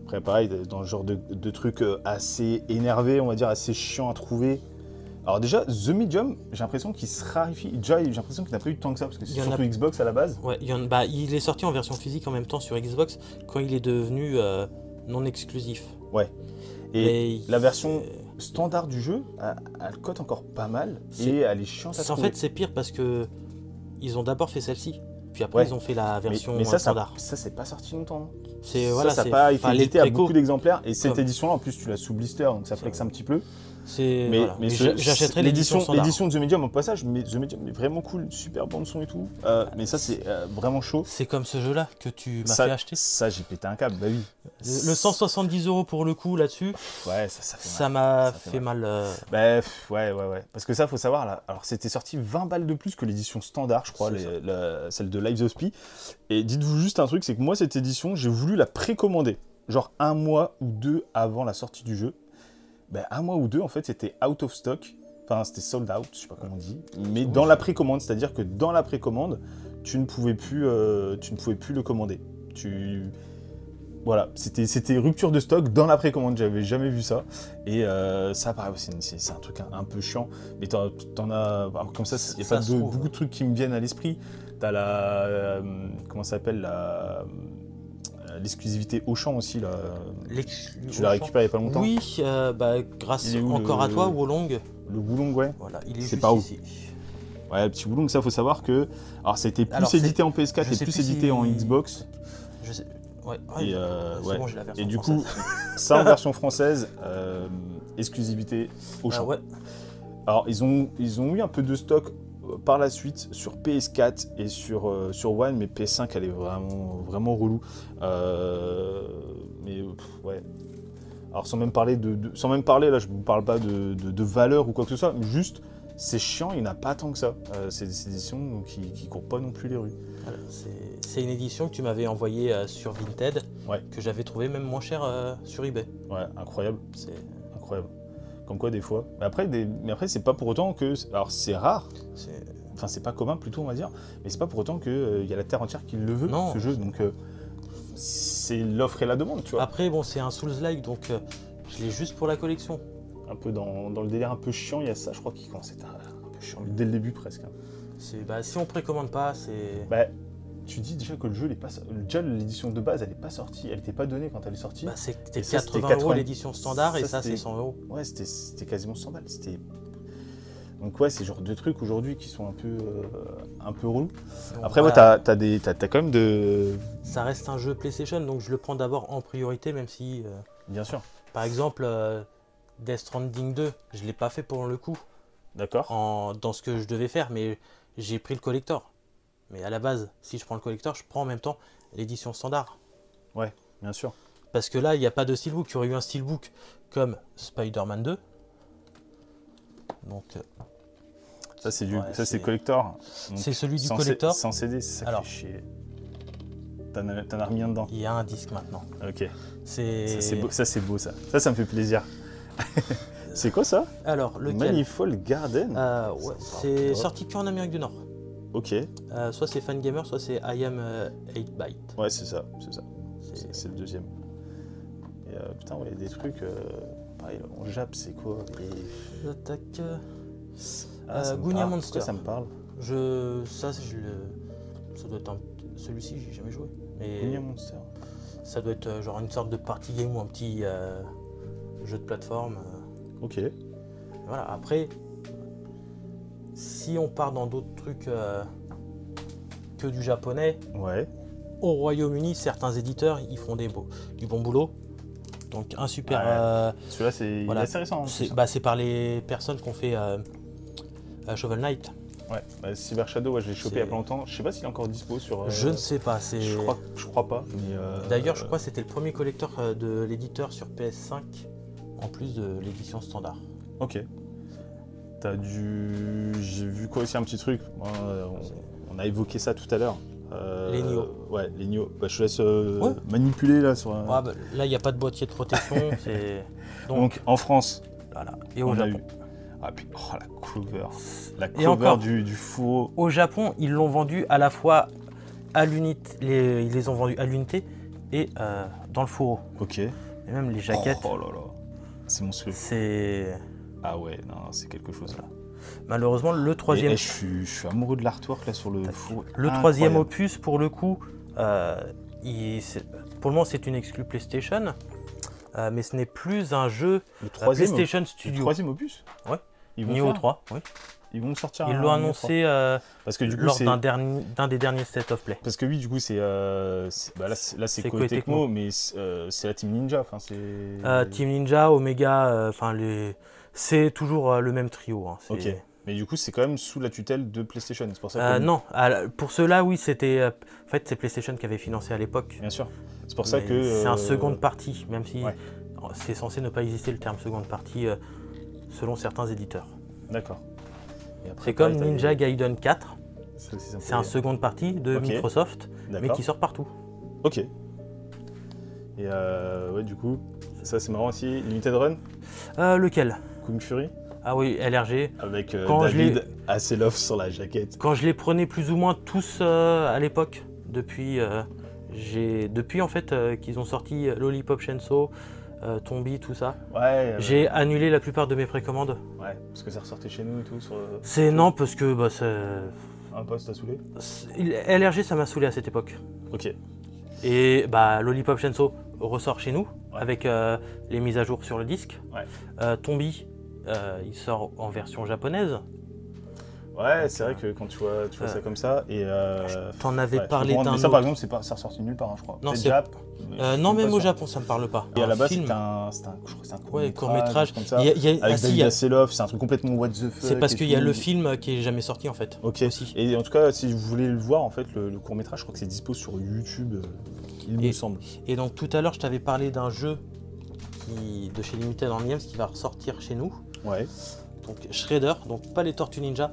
Après, pareil, dans le genre de trucs assez énervés, on va dire, assez chiants à trouver. Alors déjà, The Medium, j'ai l'impression qu'il se raréfie. Déjà, j'ai l'impression qu'il n'a pas eu tant que ça, parce que c'est surtout Xbox à la base. Ouais, il est sorti en version physique en même temps sur Xbox, quand il est devenu non exclusif. Ouais. Et la version standard du jeu, elle cote encore pas mal, et elle est chiante à trouver. En fait, c'est pire parce que ils ont d'abord fait celle-ci. Puis après, ils ont fait la version standard. Ça, c'est pas sorti longtemps. Ça n'a pas été édité à beaucoup d'exemplaires. Et cette édition-là, en plus, tu l'as sous blister, donc ça flex un petit peu. Mais j'achèterai l'édition standard. L'édition de The Medium, au passage, mais The Medium est vraiment cool, super bande son et tout. Mais ça, c'est vraiment chaud. C'est comme ce jeu-là que tu m'as fait acheter. Ça, j'ai pété un câble, bah oui. Le 170 € pour le coup là-dessus. Ouais, ça fait mal. Ça m'a fait mal. Bah, ouais. Parce que ça, faut savoir, là, alors c'était sorti 20 balles de plus que l'édition standard, je crois, celle de Lives of Pi. Et dites-vous juste un truc, c'est que moi, cette édition, j'ai voulu la précommander. Genre 1 mois ou 2 avant la sortie du jeu. Ben, 1 mois ou 2, en fait, c'était out of stock. Enfin, c'était sold out, je sais pas comment on dit. Mais dans la précommande, c'est-à-dire que dans la précommande, tu ne pouvais plus le commander. Voilà, c'était rupture de stock dans la précommande, j'avais jamais vu ça. Et ça, pareil, c'est un truc un peu chiant. Mais t'en as... Alors, comme ça, il n'y a pas beaucoup de trucs qui me viennent à l'esprit. T'as la... comment ça s'appelle l'exclusivité Auchan aussi, là. Tu l'as récupéré il n'y a pas longtemps. Oui, grâce encore à toi, Wolong. Le Wolong, ouais. Voilà, il est juste pas ici. Ouais, le petit Wolong, ça, faut savoir que... Alors, ça a été plus édité en PS4 et plus édité en Xbox. Je sais... Ouais, bon, j'ai la version et du française. coup, ça en version française, exclusivité Auchan. Ouais. Alors, ils ont eu un peu de stock par la suite sur PS4 et sur One, mais PS5 elle est vraiment relou. Ouais. Alors sans même parler là, je ne vous parle pas de valeur ou quoi que ce soit, mais juste c'est chiant, il n'y en a pas tant que ça. C'est des éditions qui courent pas non plus les rues. Voilà, c'est une édition que tu m'avais envoyée sur Vinted, que j'avais trouvé même moins cher sur eBay. Ouais, incroyable. C'est incroyable. Comme quoi des fois. Mais après c'est pas pour autant que... Alors c'est rare. Enfin c'est pas commun plutôt on va dire. Mais c'est pas pour autant qu'il y a la terre entière qui le veut, ce jeu. Donc c'est l'offre et la demande, tu vois. Après bon c'est un Souls-like donc je l'ai juste pour la collection. Un peu dans le délire un peu chiant, il y a ça je crois qu'il commence à être un peu chiant dès le début presque. Si on précommande pas c'est... Tu dis déjà que le jeu, déjà l'édition de base, elle n'est pas sortie, elle n'était pas donnée quand elle est sortie. C'était 80 € l'édition standard et ça c'est 100 €. Ouais, c'était quasiment 100 balles. Donc ouais, c'est genre deux trucs aujourd'hui qui sont un peu relous. Après, t'as quand même de... Ça reste un jeu PlayStation, donc je le prends d'abord en priorité, même si... Bien sûr. Par exemple, Death Stranding 2, je ne l'ai pas fait pour le coup. D'accord. Dans ce que je devais faire, mais j'ai pris le collector. Mais à la base, si je prends le collector, je prends en même temps l'édition standard. Ouais, bien sûr. Parce que là, il n'y a pas de steelbook. Il y aurait eu un steelbook comme Spider-Man 2. Donc... Ça, c'est collector. C'est celui du collector. Sans CD, c'est ça qui fait chier. T'en as remis un dedans. Il y a un disque maintenant. Ok. C'est beau, ça. Ça me fait plaisir. C'est quoi ça? Alors, lequel? Manifold Garden. Ouais, c'est sorti qu'en Amérique du Nord. Ok. Soit c'est Fangamer, soit c'est I Am 8Byte. Ouais, c'est ça. C'est le deuxième. Et putain, ouais, il y a des trucs. Pareil, en Jap, c'est quoi? Attaque. Ça me Gunia parle. Monster. Ça me parle. Ça doit être celui-ci, j'ai jamais joué. Mais Gunia Monster. ça doit être genre une sorte de party game ou un petit jeu de plateforme. Ok. Voilà, après, si on part dans d'autres trucs que du japonais, Ouais. au Royaume-Uni, certains éditeurs ils font du bon boulot. Donc un super. Celui-là, c'est voilà, assez récent. c'est par les personnes qui ont fait Shovel Knight. Ouais, Cyber Shadow, je l'ai chopé il y a pas longtemps. Je sais pas s'il est encore dispo sur. Je ne sais pas. Je crois pas. D'ailleurs, je crois que c'était le premier collector de l'éditeur sur PS5, en plus de l'édition standard. Ok. J'ai vu quoi aussi un petit truc. On a évoqué ça tout à l'heure. Les Nioh. Ouais, les Nioh. Bah, je te laisse manipuler là sur. Bah, là, il n'y a pas de boîtier de protection. Donc en France. Voilà. Et au Japon. Ah puis la cover. La Et encore, du faux. Au Japon, ils l'ont vendu à la fois à l'unité, ils les ont vendus à l'unité et dans le fourreau. Ok. Et même les jaquettes. Oh là là. C'est monstrueux. C'est. Ah ouais, non, c'est quelque chose là. Malheureusement, le troisième. Je suis amoureux de l'artwork là sur le fourreau. Le troisième opus, pour le coup, pour le moment, c'est une exclu PlayStation. Mais ce n'est plus un jeu PlayStation Studio. Le troisième opus? Ouais. Nioh 3, oui. Ils vont sortir. Ils l'ont annoncé parce que du coup, lors d'un des derniers State of Play. Parce que oui, du coup, là c'est Koei Tecmo, mais c'est la Team Ninja. Enfin, Team Ninja, Omega, c'est toujours le même trio. Hein, ok. Mais du coup, c'est quand même sous la tutelle de PlayStation. C'est pour ça que non, pour ceux-là, oui, c'était. En fait, c'est PlayStation qui avait financé à l'époque. Bien sûr. C'est pour ça que. C'est un seconde partie, même si c'est censé ne pas exister le terme seconde partie selon certains éditeurs. D'accord. C'est comme Ninja Gaiden 4. C'est un seconde partie de Microsoft, mais qui sort partout. Ok. Et ouais, du coup, ça c'est marrant aussi. Limited Run. Lequel? Kung Fury. Ah oui, LRG. Avec David Hasselhoff sur la jaquette. Quand je les prenais plus ou moins tous à l'époque, depuis en fait qu'ils ont sorti Lollipop Chainsaw, Tombi, tout ça. Ouais. J'ai annulé la plupart de mes précommandes. Ouais, parce que ça ressortait chez nous et tout. Non, parce que un poste t'a saoulé. LRG, ça m'a saoulé à cette époque. Ok. Et Lollipop Chainsaw ressort chez nous avec les mises à jour sur le disque. Ouais. Tombi, il sort en version japonaise. Ouais, c'est vrai que quand tu vois ça comme ça, et t'en avais parlé d'un autre. Ça par exemple, ça ressorti nulle part, hein, je crois. Non, c'est Jap. Non, même au Japon, ça me parle pas. Et à la base, c'était un court-métrage comme ça. Avec David Hasselhoff, c'est un truc complètement what the fuck. C'est parce qu'il y a le film qui est jamais sorti en fait. Ok. Aussi. Et en tout cas, si vous voulez le voir, en fait, le court-métrage, je crois que c'est dispo sur YouTube, il me semble. Et donc tout à l'heure, je t'avais parlé d'un jeu de chez Limited Run Games qui va ressortir chez nous. Ouais. Donc Shredder, donc pas les Tortues Ninja.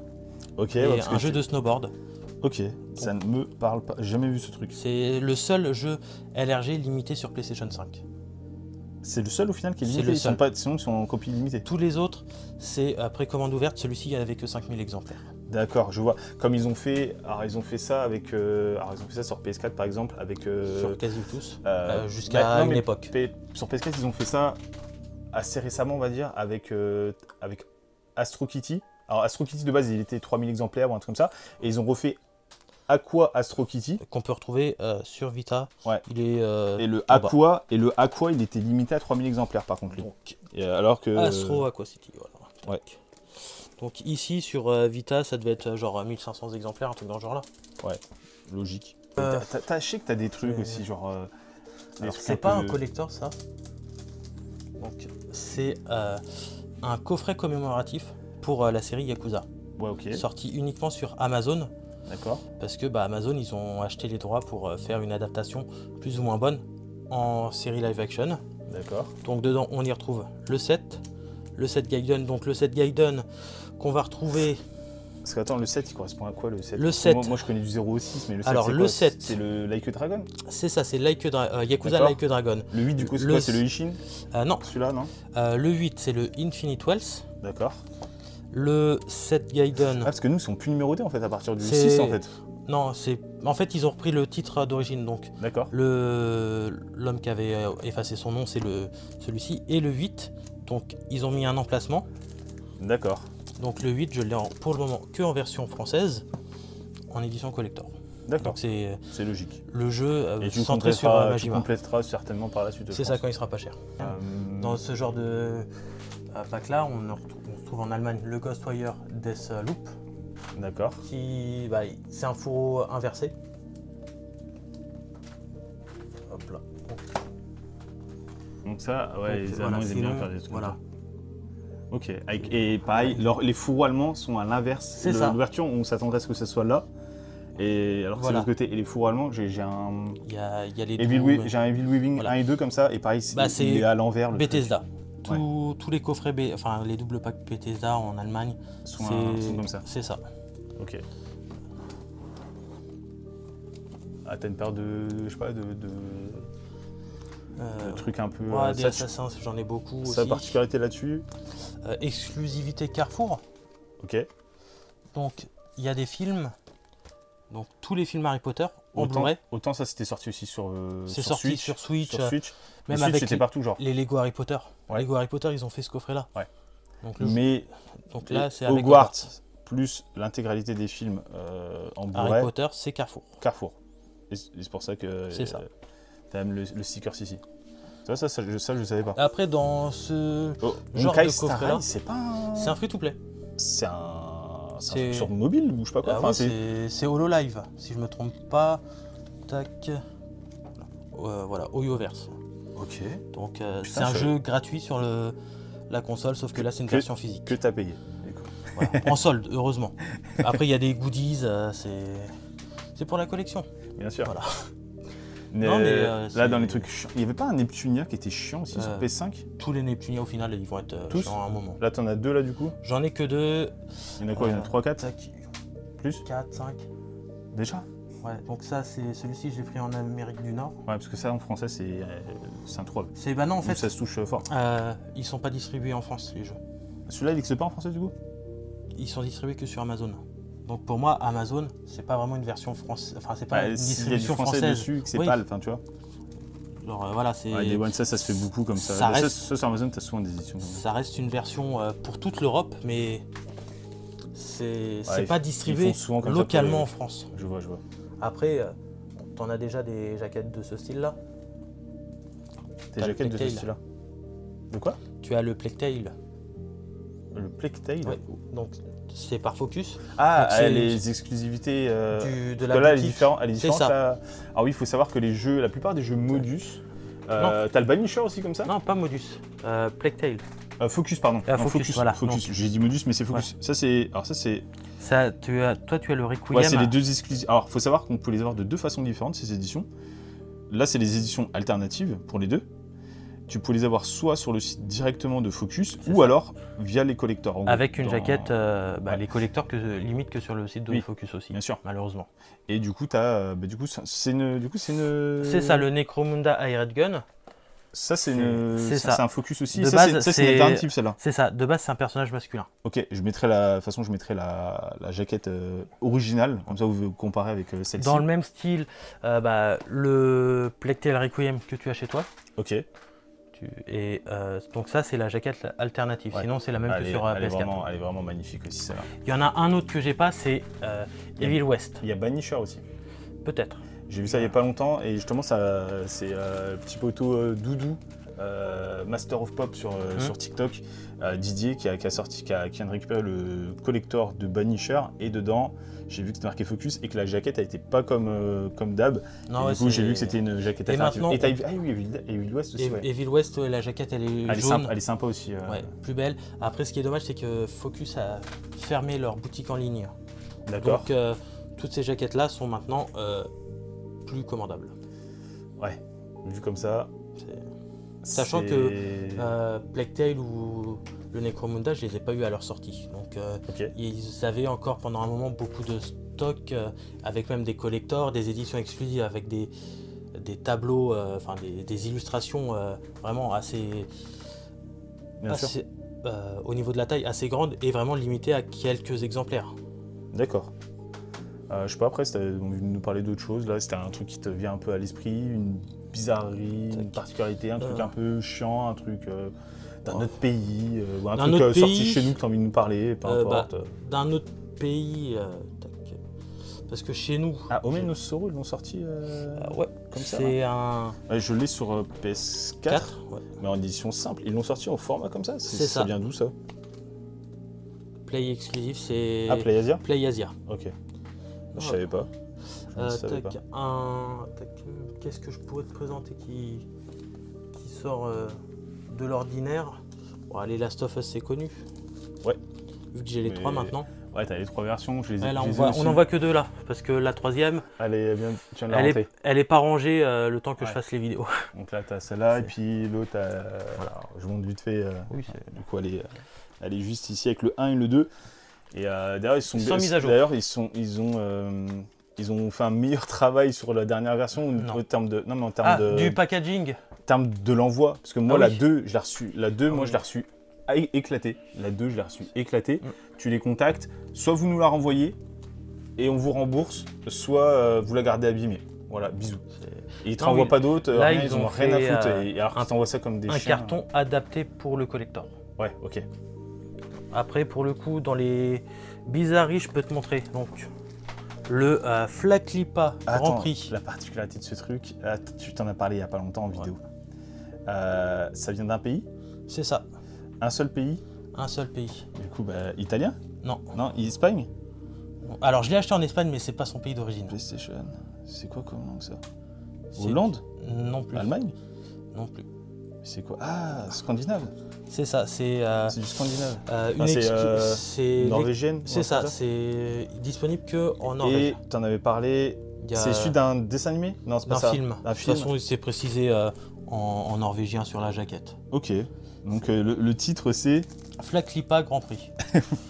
Ok. Et un jeu de snowboard. Ok, ça ne me parle pas, j'ai jamais vu ce truc. C'est le seul jeu LRG limité sur PlayStation 5. C'est le seul au final qui est limité, sinon ils sont en copie limitée. Tous les autres, c'est précommande ouverte, celui-ci il n'y avait que 5000 exemplaires. D'accord, je vois. Comme ils ont fait, ils ont fait ça avec, ils ont fait ça sur PS4 par exemple, avec. Sur quasi tous, jusqu'à une époque. Sur PS4 ils ont fait ça assez récemment on va dire, avec Astro Kitty. Alors Astro Kitty de base il était 3000 exemplaires ou un truc comme ça, et ils ont refait Aqua Astro Kitty qu'on peut retrouver sur Vita. Ouais. Il est et le Aqua il était limité à 3000 exemplaires par contre lui. Donc, alors que Astro Aqua City voilà. Ouais. Donc ici sur Vita ça devait être genre 1500 exemplaires, un truc dans ce genre là. Ouais, logique. Je sais que t'as des trucs aussi genre c'est pas un collector ça. Donc c'est un coffret commémoratif pour la série Yakuza. Ouais, ok. Sorti uniquement sur Amazon. D'accord. Parce que Amazon, ils ont acheté les droits pour faire une adaptation plus ou moins bonne en série live action. D'accord. Donc dedans, on y retrouve le set Gaiden. Donc le set Gaiden qu'on va retrouver Parce que attends, le 7, il correspond à quoi le 7? Le 7. Moi, je connais du 0 au 6, mais le 7, Alors, c'est le quoi? 7. C'est le Like a Dragon? C'est ça, c'est Yakuza D'accord. Like a Dragon. Le 8, du coup, c'est Le- quoi? C'est le Ishin? Non, Celui-là, non? le 8, c'est le Infinite Wells. D'accord. Le 7 Gaiden. Ah, parce que nous, ils sont plus numérotés, en fait, à partir du C'est- 6, en fait. Non, en fait, ils ont repris le titre d'origine. Donc, D'accord. l'homme qui avait effacé son nom, c'est celui-ci. Et le 8, donc, ils ont mis un emplacement. D'accord. Donc, le 8, je l'ai pour le moment que en version française, en édition collector. D'accord. Donc, c'est C'est logique. le jeu Et tu centré sur compléteras, tu Majima. compléteras certainement par la suite. je C'est ça pense. quand il sera pas cher. Euh, Dans ce genre de pack-là, on se trouve en Allemagne le Ghostwire Deathloop, D'accord. qui c'est un fourreau inversé. Hop là. Donc ça, ouais, Donc, les voilà, Allemands, ils aiment bien sinon, faire des trucs voilà. comme ça. Ok. Et pareil, les fourreaux allemands sont à l'inverse. C'est ça. L'ouverture, on s'attendrait à ce que ça soit là. Et alors que Voilà. c'est de l'autre côté. Et les fourreaux allemands, j'ai un Il y a les j'ai un Evil Weaving Voilà. 1 et 2 comme ça. Et pareil, c'est il est à l'envers. Le Bethesda. Ouais. Tous les coffrets, enfin les doubles packs Bethesda en Allemagne, truc sont comme ça. C'est ça. Ok. Ah, t'as une paire de, je sais pas, de trucs un peu. Ouais, des ça, assassins, j'en ai beaucoup sa aussi. particularité là-dessus. Exclusivité Carrefour. Ok. Donc il y a des films, donc tous les films Harry Potter en Autant, Blu-ray. autant ça c'était sorti aussi sur. C'est sur sorti Switch, sur Switch, Sur Switch. même Switch, avec c'était partout genre. les Lego Harry Potter. Ouais. Lego Harry Potter, ils ont fait ce coffret-là. Ouais. Donc, Mais là, c'est avec Hogwarts plus l'intégralité des films en Harry Blu-ray, Potter, c'est Carrefour. Carrefour. Et c'est pour ça que C'est ça. t'as même le sticker ici. Ça, je savais pas. Après, dans ce Oh, genre Honkai de Star coffret-là, Rail, c'est pas un... c'est un free-to-play. C'est un C'est- sur mobile ou je sais pas quoi. Ah Enfin, oui, c'est HoloLive, si je me trompe pas. Tac. Voilà, Hoyoverse. Ok. Donc Putain, c'est un je- jeu gratuit sur la console, sauf que là c'est une version physique. Que t'as payé. D'accord. Voilà. En solde, heureusement. Après il y a des goodies, c'est pour la collection. Bien sûr. Voilà. Mais, Non, mais, là, c'est- dans les trucs chiants, il y avait pas un Neptunia qui était chiant aussi sur Euh, PS5? Tous les Neptunia au final ils vont être Tous chiants à un moment. Là, t'en as deux là du coup. J'en ai que deux. Il y en a quoi? Il y en a 3, 4 Tac, plus 4, 5. déjà? Ouais, donc ça c'est celui-ci je l'ai pris en Amérique du Nord. Ouais, parce que ça en français c'est introuvable. C'est non en En fait ça se touche fort. ils sont pas distribués en France les jeux. Celui-là il n'existe pas en français du coup? Ils sont distribués que sur Amazon. Donc pour moi, Amazon, c'est pas vraiment une version française. Enfin, c'est pas une S'il y a du distribution français française. dessus, que c'est Oui. pas, enfin tu vois. Genre voilà, c'est. Ouais, les One ça se fait beaucoup comme ça. Ça Là, reste- ça, sur Amazon, t'as souvent des éditions comme ça. Ça reste une version pour toute l'Europe, mais c'est Ouais, pas ils distribué font souvent comme ça pour localement les- en France. Je vois. Après, t'en as déjà des jaquettes de ce style-là. Tes T'as le jaquettes de ce Plague Tale. style-là. De quoi? Tu as le Plague Tale. Le Plague Tale? Ouais. Donc c'est par Focus. Ah, Donc, c'est les exclusivités. de Parce la que là, elle est boutique. différente. Elle est C'est différente, ça. là. Alors oui, il faut savoir que la plupart des jeux Modus. T'as le Banisher aussi comme ça? Non, pas Modus. Plague Tale. Focus, pardon. Ah, Non, Focus, voilà. Focus. Donc- J'ai dit Modus, mais c'est Focus. Ça, c'est. Alors, ça, c'est. Ça, toi, tu as le Requiem. Ouais, c'est les deux exclusives. Alors, faut savoir qu'on peut les avoir de deux façons différentes, ces éditions. Là, c'est les éditions alternatives pour les deux. Tu peux les avoir soit sur le site directement de Focus, C'est ou ça. alors via les collectors. En Avec gros, une dans- jaquette, Ouais. les collecteurs limite que sur le site de Oui, Focus aussi, bien sûr. malheureusement. Et du coup, t'as. Du coup, c'est une. C'est ça, le Necromunda Hired Gun. Ça, c'est une. c'est Ça, ça. c'est un Focus aussi. De Ça, base, c'est c'est- une alternative, celle-là. C'est ça, de base, c'est un personnage masculin. Ok, je mettrai la. De toute façon, je mettrai la jaquette originale, comme ça vous comparez avec celle-ci. Dans le même style, le Plague Tale Requiem que tu as chez toi. Ok. Et donc ça, c'est la jaquette alternative. Ouais. Sinon, c'est la même que sur elle est PS4. elle est vraiment magnifique aussi, celle-là. Il y en a un autre que j'ai pas, c'est Evil West. Il y a Banisher aussi. Peut-être. J'ai vu ça il n'y a pas longtemps et justement ça c'est petit poteau Doudou Master of Pop sur TikTok, Didier qui vient de récupérer le collector de Banisher et dedans j'ai vu que c'était marqué Focus et que la jaquette elle était pas comme d'hab. Non, Et du coup j'ai vu que c'était une jaquette Et alternative. maintenant, Et t'as vu, ah oui, Evil West aussi. Ouais. Evil West, la jaquette, elle est Elle est jaune. elle est sympa aussi. Ouais, plus belle. Après, ce qui est dommage, c'est que Focus a fermé leur boutique en ligne. D'accord. Donc, toutes ces jaquettes-là sont maintenant plus commandables. Ouais. Vu comme ça. C'est- Sachant que Plague Tale ou le Necromunda, je les ai pas eu à leur sortie. Donc ils avaient encore pendant un moment beaucoup de stock, avec même des collectors, des éditions exclusives avec des tableaux, enfin des illustrations vraiment assez au niveau de la taille assez grande et vraiment limitées à quelques exemplaires. D'accord. Je sais pas, après, on veut nous parler d'autre chose. Là, c'était un truc qui te vient un peu à l'esprit, une bizarrerie, une particularité, un truc un peu chiant, un truc d'un autre pays, ou un truc sorti chez nous que tu as envie de nous parler, peu importe. D'un autre pays, parce que chez nous... Ah, Omen no Sorrow, ils l'ont sorti ouais, comme ça. C'est un... Je l'ai sur PS4, mais en édition simple. Ils l'ont sorti en format comme ça. Ça vient d'où ça? Play exclusif, c'est... Ah, PlayAsia? PlayAsia. Ok. Je savais pas. Qu'est-ce que je pourrais te présenter qui sort de l'ordinaire? Bon, les Last of Us, c'est connu. Ouais. Vu que j'ai les 3 maintenant. Ouais, t'as les 3 versions, je les ai. Là, on en voit que 2 là, parce que la 3e, tu viens de la rentrer. Elle est pas rangée le temps que je fasse les vidéos. Donc là, t'as celle-là, et puis l'autre, voilà, je monte vite fait. Du coup, elle est juste ici avec le 1 et le 2. Et d'ailleurs, ils sont sans mise à jour. D'ailleurs, ils ont fait un meilleur travail sur la dernière version en termes de. Non, mais en termes de. Du packaging. En termes de l'envoi. Parce que moi, la 2, je l'ai reçue. La 2, moi, je l'ai reçue éclatée. La 2, je l'ai reçue éclatée. Tu les contactes, soit vous nous la renvoyez et on vous rembourse, soit vous la gardez abîmée. Voilà, bisous. Et ils te renvoient pas d'autres, rien, ils ont rien à foutre. Et alors qu'ils t'envoient ça comme des chiens. Un carton adapté pour le collector. Ouais, ok. Après, pour le coup, dans les bizarreries, je peux te montrer. Donc, le Flaklipa Grand Prix. La particularité de ce truc, tu t'en as parlé il n'y a pas longtemps en vidéo. Ça vient d'un pays? C'est ça. Un seul pays? Un seul pays. Du coup, italien? Non. Non, Espagne? Alors, je l'ai acheté en Espagne, mais c'est pas son pays d'origine. PlayStation. C'est quoi comme langue ça? Hollande? Non plus. Allemagne? Non plus. C'est quoi? Ah, scandinave? C'est ça, c'est du scandinave. C'est norvégienne? C'est ça, c'est disponible que en Norvège. Et tu en avais parlé, c'est issu d'un dessin animé? Non, c'est pas ça. Film. De toute façon, c'est précisé en norvégien sur la jaquette. Ok, donc le titre c'est... Flaklipa Grand Prix.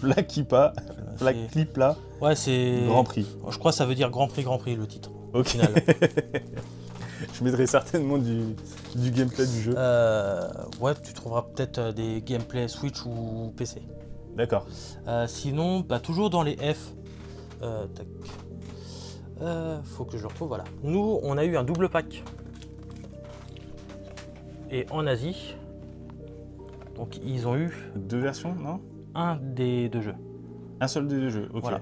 Flaklipa, Flaklipa ouais, c'est... Grand Prix. Je crois que ça veut dire Grand Prix, le titre. Au final. Je mettrai certainement du gameplay du jeu. Ouais, tu trouveras peut-être des gameplays Switch ou PC. D'accord. Sinon, toujours dans les F. Faut que je le retrouve, voilà. Nous, on a eu un double pack. Et en Asie, donc ils ont eu... 2 versions, non? Un des 2 jeux. Un seul des 2 jeux, ok. Voilà.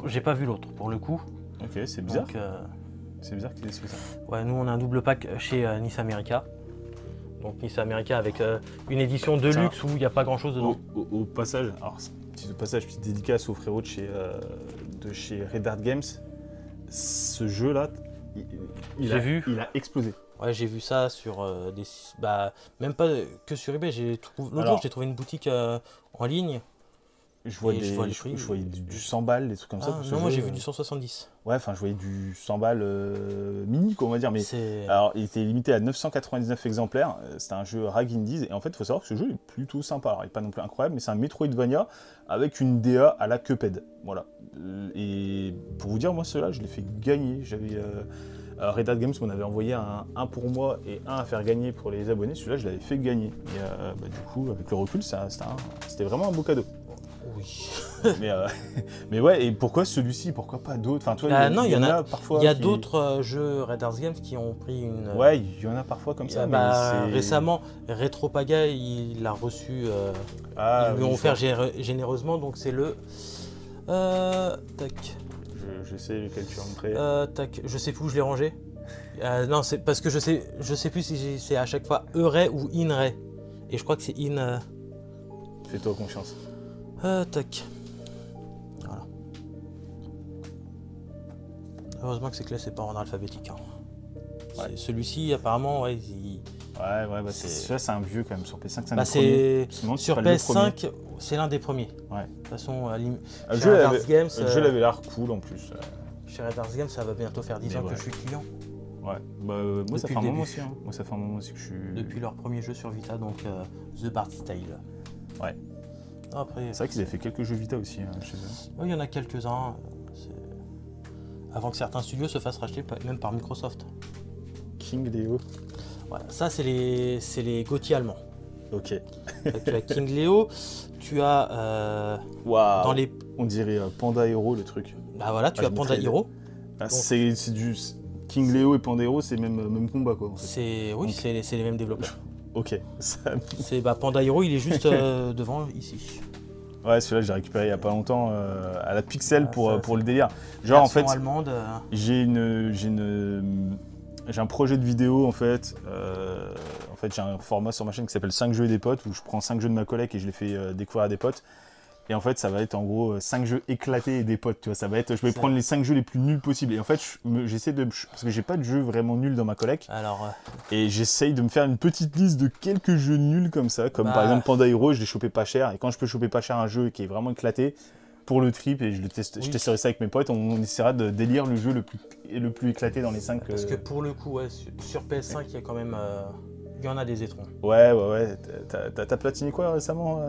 J'ai pas vu l'autre, pour le coup. Ok, c'est bizarre. Donc, c'est bizarre qu'ils aient fait ça. Ouais, nous on a un double pack chez Nice America. Donc Nice America avec une édition de luxe où il n'y a pas grand chose dedans. Au passage, alors petite dédicace aux frérots de chez Red Art Games. Ce jeu là, il a explosé. Ouais, j'ai vu ça sur des... même pas que sur eBay. L'autre jour j'ai trouvé une boutique en ligne. Je voyais du 100 balles, des trucs comme ça. Non, moi j'ai vu du 170. Ouais, enfin je voyais du 100 balles mini, quoi, on va dire. Mais alors, il était limité à 999 exemplaires. C'était un jeu Rag Indies. Et en fait, il faut savoir que ce jeu est plutôt sympa. Alors, il n'est pas non plus incroyable, mais c'est un Metroidvania avec une DA à la Cuphead. Voilà. Et pour vous dire, moi, ceux-là, je l'ai fait gagner. J'avais... Red Hat Games m'en avait envoyé un pour moi et un à faire gagner pour les abonnés. Celui-là, je l'avais fait gagner. Et du coup, avec le recul, c'était vraiment un beau cadeau. Oui. mais ouais, et pourquoi celui-ci? Pourquoi pas d'autres? Enfin, toi, non, il y en a parfois. Il y a d'autres jeux Red Art Games qui ont pris une. Ouais, il y en a parfois comme ça. Récemment, Retropaga, il l'a reçu. Ils lui ont offert généreusement, donc c'est le. Tac. Je sais lequel tu as montré. Tac, je sais plus où je l'ai rangé. Non, c'est parce que je sais plus si c'est à chaque fois Euray ou Inray. Et je crois que c'est In. Fais-toi confiance. Tac. Voilà. Heureusement que c'est classé par ordre alphabétique. Hein. Ouais. Celui-ci, apparemment, ouais, c'est un vieux quand même sur PS5. Sur PS5, c'est l'un des premiers. Ouais. De toute façon, le jeu avait l'air cool en plus. Chez Red Art Games, ça va bientôt faire 10 ans que je suis client. Ouais. Bah, moi, ça Depuis fait un le moment début. aussi. Hein. Moi, ça fait un moment aussi que je suis. Depuis leur premier jeu sur Vita, donc The Bard Style. Ouais. Après, C'est vrai qu'ils avaient fait quelques jeux Vita aussi chez eux. il y en a quelques-uns. Avant que certains studios se fassent racheter même par Microsoft. King Leo. Voilà, ça c'est les GOTY allemands. Ok. Tu as King Leo, tu as Waouh. dans les. On dirait Panda Hero le truc. Bah voilà, tu Ah, as je Panda mettrais- Hero. Ah, c'est du King Leo et Panda Hero, c'est même combat quoi. En fait. Oui, Ok. c'est les mêmes développeurs. Ok. Ça- C'est Panda Hero, il est juste devant ici. Ouais, celui-là j'ai récupéré il y a pas longtemps à la Pixel Ah, pour, ça, pour le délire. Genre en fait, Version allemande. j'ai un projet de vidéo en fait. J'ai un format sur ma chaîne qui s'appelle 5 jeux et des potes où je prends 5 jeux de ma collègue et je les fais découvrir à des potes. Et en fait, ça va être en gros 5 jeux éclatés et des potes, tu vois. Ça va être, je vais prendre les 5 jeux les plus nuls possibles. Et en fait, j'essaie de, parce que j'ai pas de jeux vraiment nuls dans ma collecte. Alors, Et j'essaye de me faire une petite liste de quelques jeux nuls comme ça, comme par exemple Panda Hero, je l'ai chopé pas cher. Et quand je peux choper pas cher un jeu qui est vraiment éclaté, pour le trip, et je testerai ça avec mes potes, on essaiera de délire le jeu le plus éclaté dans les 5. parce que pour le coup, ouais, sur PS5, il y a quand même. Il y en a des étrons. Ouais. T'as platiné quoi récemment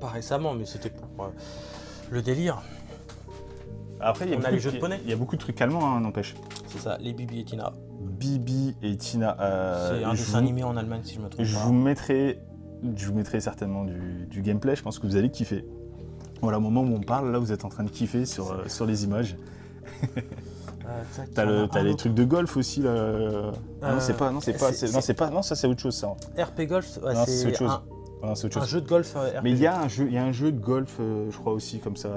Pas récemment, mais c'était pour le délire. Après, il y a On a beaucoup les jeux de poney. Il y a beaucoup de trucs allemands, hein, n'empêche. C'est ça, les Bibi et Tina. Bibi et Tina. C'est un dessin animé en Allemagne, si je me trompe Je pas. vous mettrai certainement du gameplay, je pense que vous allez kiffer. Voilà, au moment où on parle, là vous êtes en train de kiffer sur les images. T'as les trucs de golf aussi là. Non, c'est pas, ça c'est autre chose ça. RP Golf, ouais, Non, c'est autre chose. Non, c'est autre un chose. jeu de golf RPG. Mais il y a un jeu de golf, je crois aussi comme ça,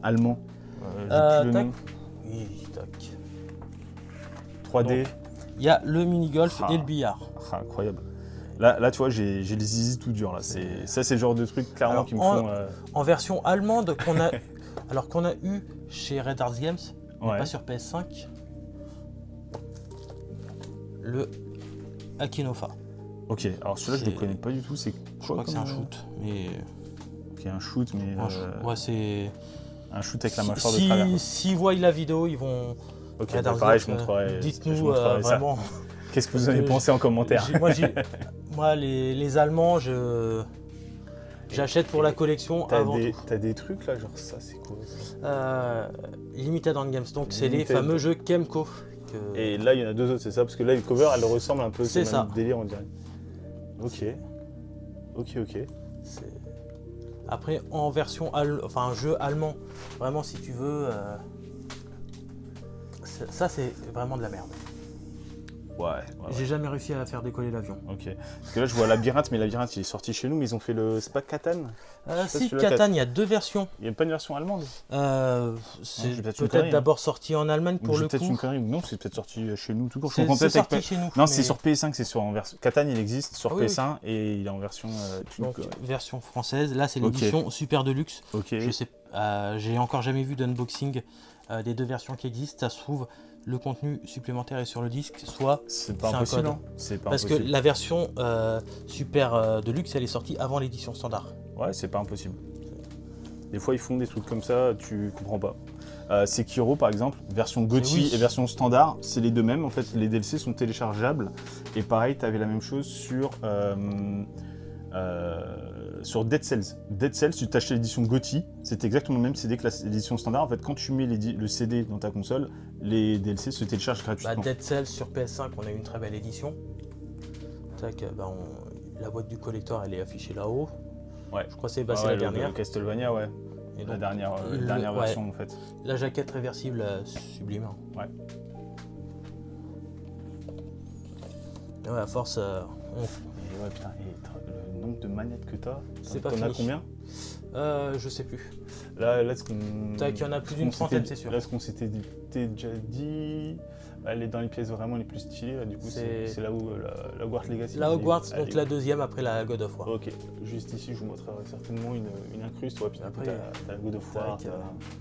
allemand. J'ai plus le tac. nom. Oui, tac. 3D. Donc, il y a le mini-golf et le billard. Ah, incroyable. Là, tu vois, j'ai les zizi tout durs là. Ça, c'est le genre de truc clairement Alors, qui me font. En version allemande qu'on a, alors qu'on a eu chez Red Arts Games, mais Ouais. pas sur PS5, le Akinofa. Ok, alors celui-là je le C'est- connais pas du tout. C'est Je crois que c'est un comme, shoot, mais Ok, un shoot, mais ouais, c'est. un shoot avec la mâchoire de travers. S'ils voient la vidéo, ils vont. Ok, Red bah, Arts pareil, Games, je montrerai. je dites-nous montrerai ça. vraiment. Qu'est-ce que vous en avez pensé en commentaire? Moi, les Allemands, j'achète pour la collection avant tout. T'as des trucs là, genre ça, c'est quoi ça? Limited on Games, donc c'est les Limited. fameux jeux Kemco. Et là, il y en a deux autres, c'est ça? Parce que là, le cover, elle ressemble un peu. C'est le ça. même délire, on dirait. Ok. C'est- Après, en version, un jeu allemand, vraiment, si tu veux, ça c'est vraiment de la merde. Ouais. J'ai jamais réussi à faire décoller l'avion. Ok. Parce que là, je vois Labyrinthe, mais Labyrinthe, il est sorti chez nous, mais ils ont fait le. C'est pas Catan? Si, celui-là, Catan, il y a deux versions. Il n'y a pas une version allemande? C'est j'ai peut-être une peut-être connerie, d'abord sorti en Allemagne Ou pour j'ai le peut-être coup. une connerie. Non, c'est peut-être sorti chez nous tout court. Je C'est comprends peut-être sorti avec- chez nous. Non, mais- c'est sur PS5, c'est en version. Catan, il existe sur Ah oui, PS1 et il est en version. Donc, version française. Là, c'est Ok. l'édition Super Deluxe. Ok. Je sais, j'ai encore jamais vu d'unboxing des deux versions qui existent. Ça se trouve, le contenu supplémentaire est sur le disque, soit C'est pas c'est un impossible. code. hein. C'est pas parce que impossible. la version Super Deluxe, elle est sortie avant l'édition standard. Ouais, c'est pas impossible. Des fois, ils font des trucs comme ça, tu comprends pas. Sekiro, par exemple, version GOTY Oui. et version standard, c'est les deux mêmes. En fait, les DLC sont téléchargeables. Et pareil, tu avais la même chose sur Dead Cells. Dead Cells, tu t'achetais l'édition GOTY, c'est exactement le même CD que l'édition standard. En fait, quand tu mets le CD dans ta console, les DLC se téléchargent gratuitement. Dead Cells sur PS5, on a eu une très belle édition. Tac, la boîte du collector, elle est affichée là-haut. Ouais. Je crois que c'est Ah c'est ouais, la le dernière. Castlevania, ouais. Et La donc, dernière ouais. version, en fait. La jaquette réversible, sublime. Ouais. Ouais, à force, Et ouais, putain, le nombre de manettes que t'as, C'est pas t'en as fini. combien? je sais plus. Là, ce qu'on. Tac, il y en a plus d'une trentaine, c'est sûr. Là, ce qu'on s'était déjà dit, elle est dans les pièces vraiment les plus stylées. Là, du coup, c'est là où la Hogwarts Legacy. La Hogwarts, elle donc est- la deuxième après la God of War. Ok, juste ici, je vous montrerai certainement une incruste. Ouais, puis Après, t'as la God of War, tac,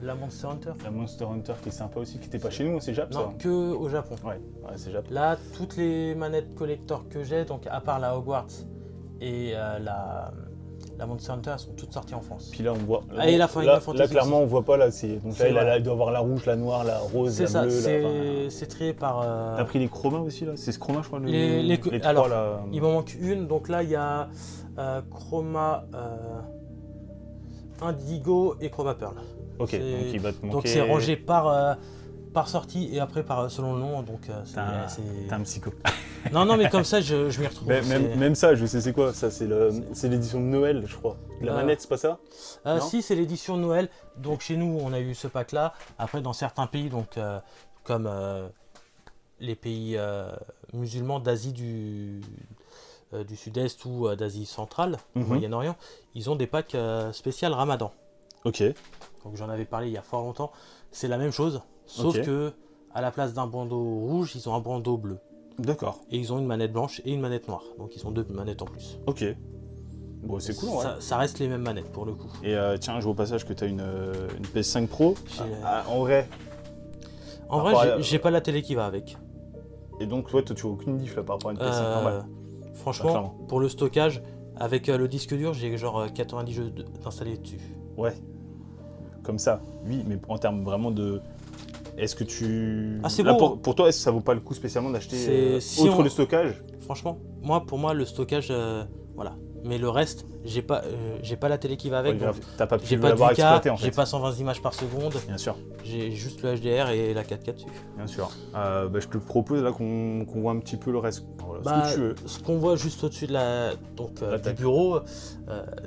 la Monster Hunter. t'as Monster Hunter qui est sympa aussi, qui était pas chez nous, c'est Jap ça. Non, que au Japon. Ouais, c'est Jap. Là, toutes les manettes collector que j'ai, donc à part la Hogwarts et la Monster Hunter, elles sont toutes sorties en France. Puis là, on voit. Ah, et la Final Fantasy là, clairement, aussi. on voit pas. Là, donc là, Voilà. il doit avoir la rouge, la noire, la rose, C'est la ça, bleue. c'est trié par... T'as pris les chromas aussi, là? C'est ce chroma, je crois, les trois, alors, là. il m'en manque une. Donc là, il y a Chroma Indigo et Chroma Pearl. Ok, c'est- donc il va te manquer... Donc c'est rangé par sortie et après selon le nom. Donc T'es un psycho. Non, mais comme ça, je m'y retrouve. Même ça, je sais c'est quoi. Ça, c'est l'édition de Noël, je crois. La manette, c'est pas ça? Non. Si, c'est l'édition de Noël. Donc chez nous, on a eu ce pack-là. Après, dans certains pays, donc comme les pays musulmans d'Asie du Sud-Est ou d'Asie centrale, au Moyen-Orient, ils ont des packs spéciaux Ramadan. Ok. Donc j'en avais parlé il y a fort longtemps. C'est la même chose, sauf que à la place d'un bandeau rouge, ils ont un bandeau bleu. D'accord. Et ils ont une manette blanche et une manette noire. Donc ils ont 2 manettes en plus. Ok. Bon, c'est cool, ouais. Ça reste les mêmes manettes pour le coup. Et tiens, je vois au passage que tu as une PS5 Pro. En vrai. En vrai, j'ai pas la télé qui va avec. Et donc, toi, tu vois aucune diff là par rapport à une PS5 normale. Franchement, pour le stockage, avec le disque dur, j'ai genre 90 jeux installés dessus. Ouais. Comme ça, oui, mais en termes vraiment de. Est-ce que tu. Ah, c'est là, beau. pour toi, est-ce que ça vaut pas le coup spécialement d'acheter si le stockage? Franchement, pour moi, le stockage, voilà. Mais le reste, j'ai pas la télé qui va avec. Ouais, grave. T'as pas pu j'ai pas l'avoir du K, exploité en fait. j'ai pas 120 images par seconde. Bien sûr. J'ai juste le HDR et la 4K dessus. Bien sûr. Je te propose là qu'on voit un petit peu le reste. Voilà, ce que tu veux. Ce qu'on voit juste au-dessus de du bureau,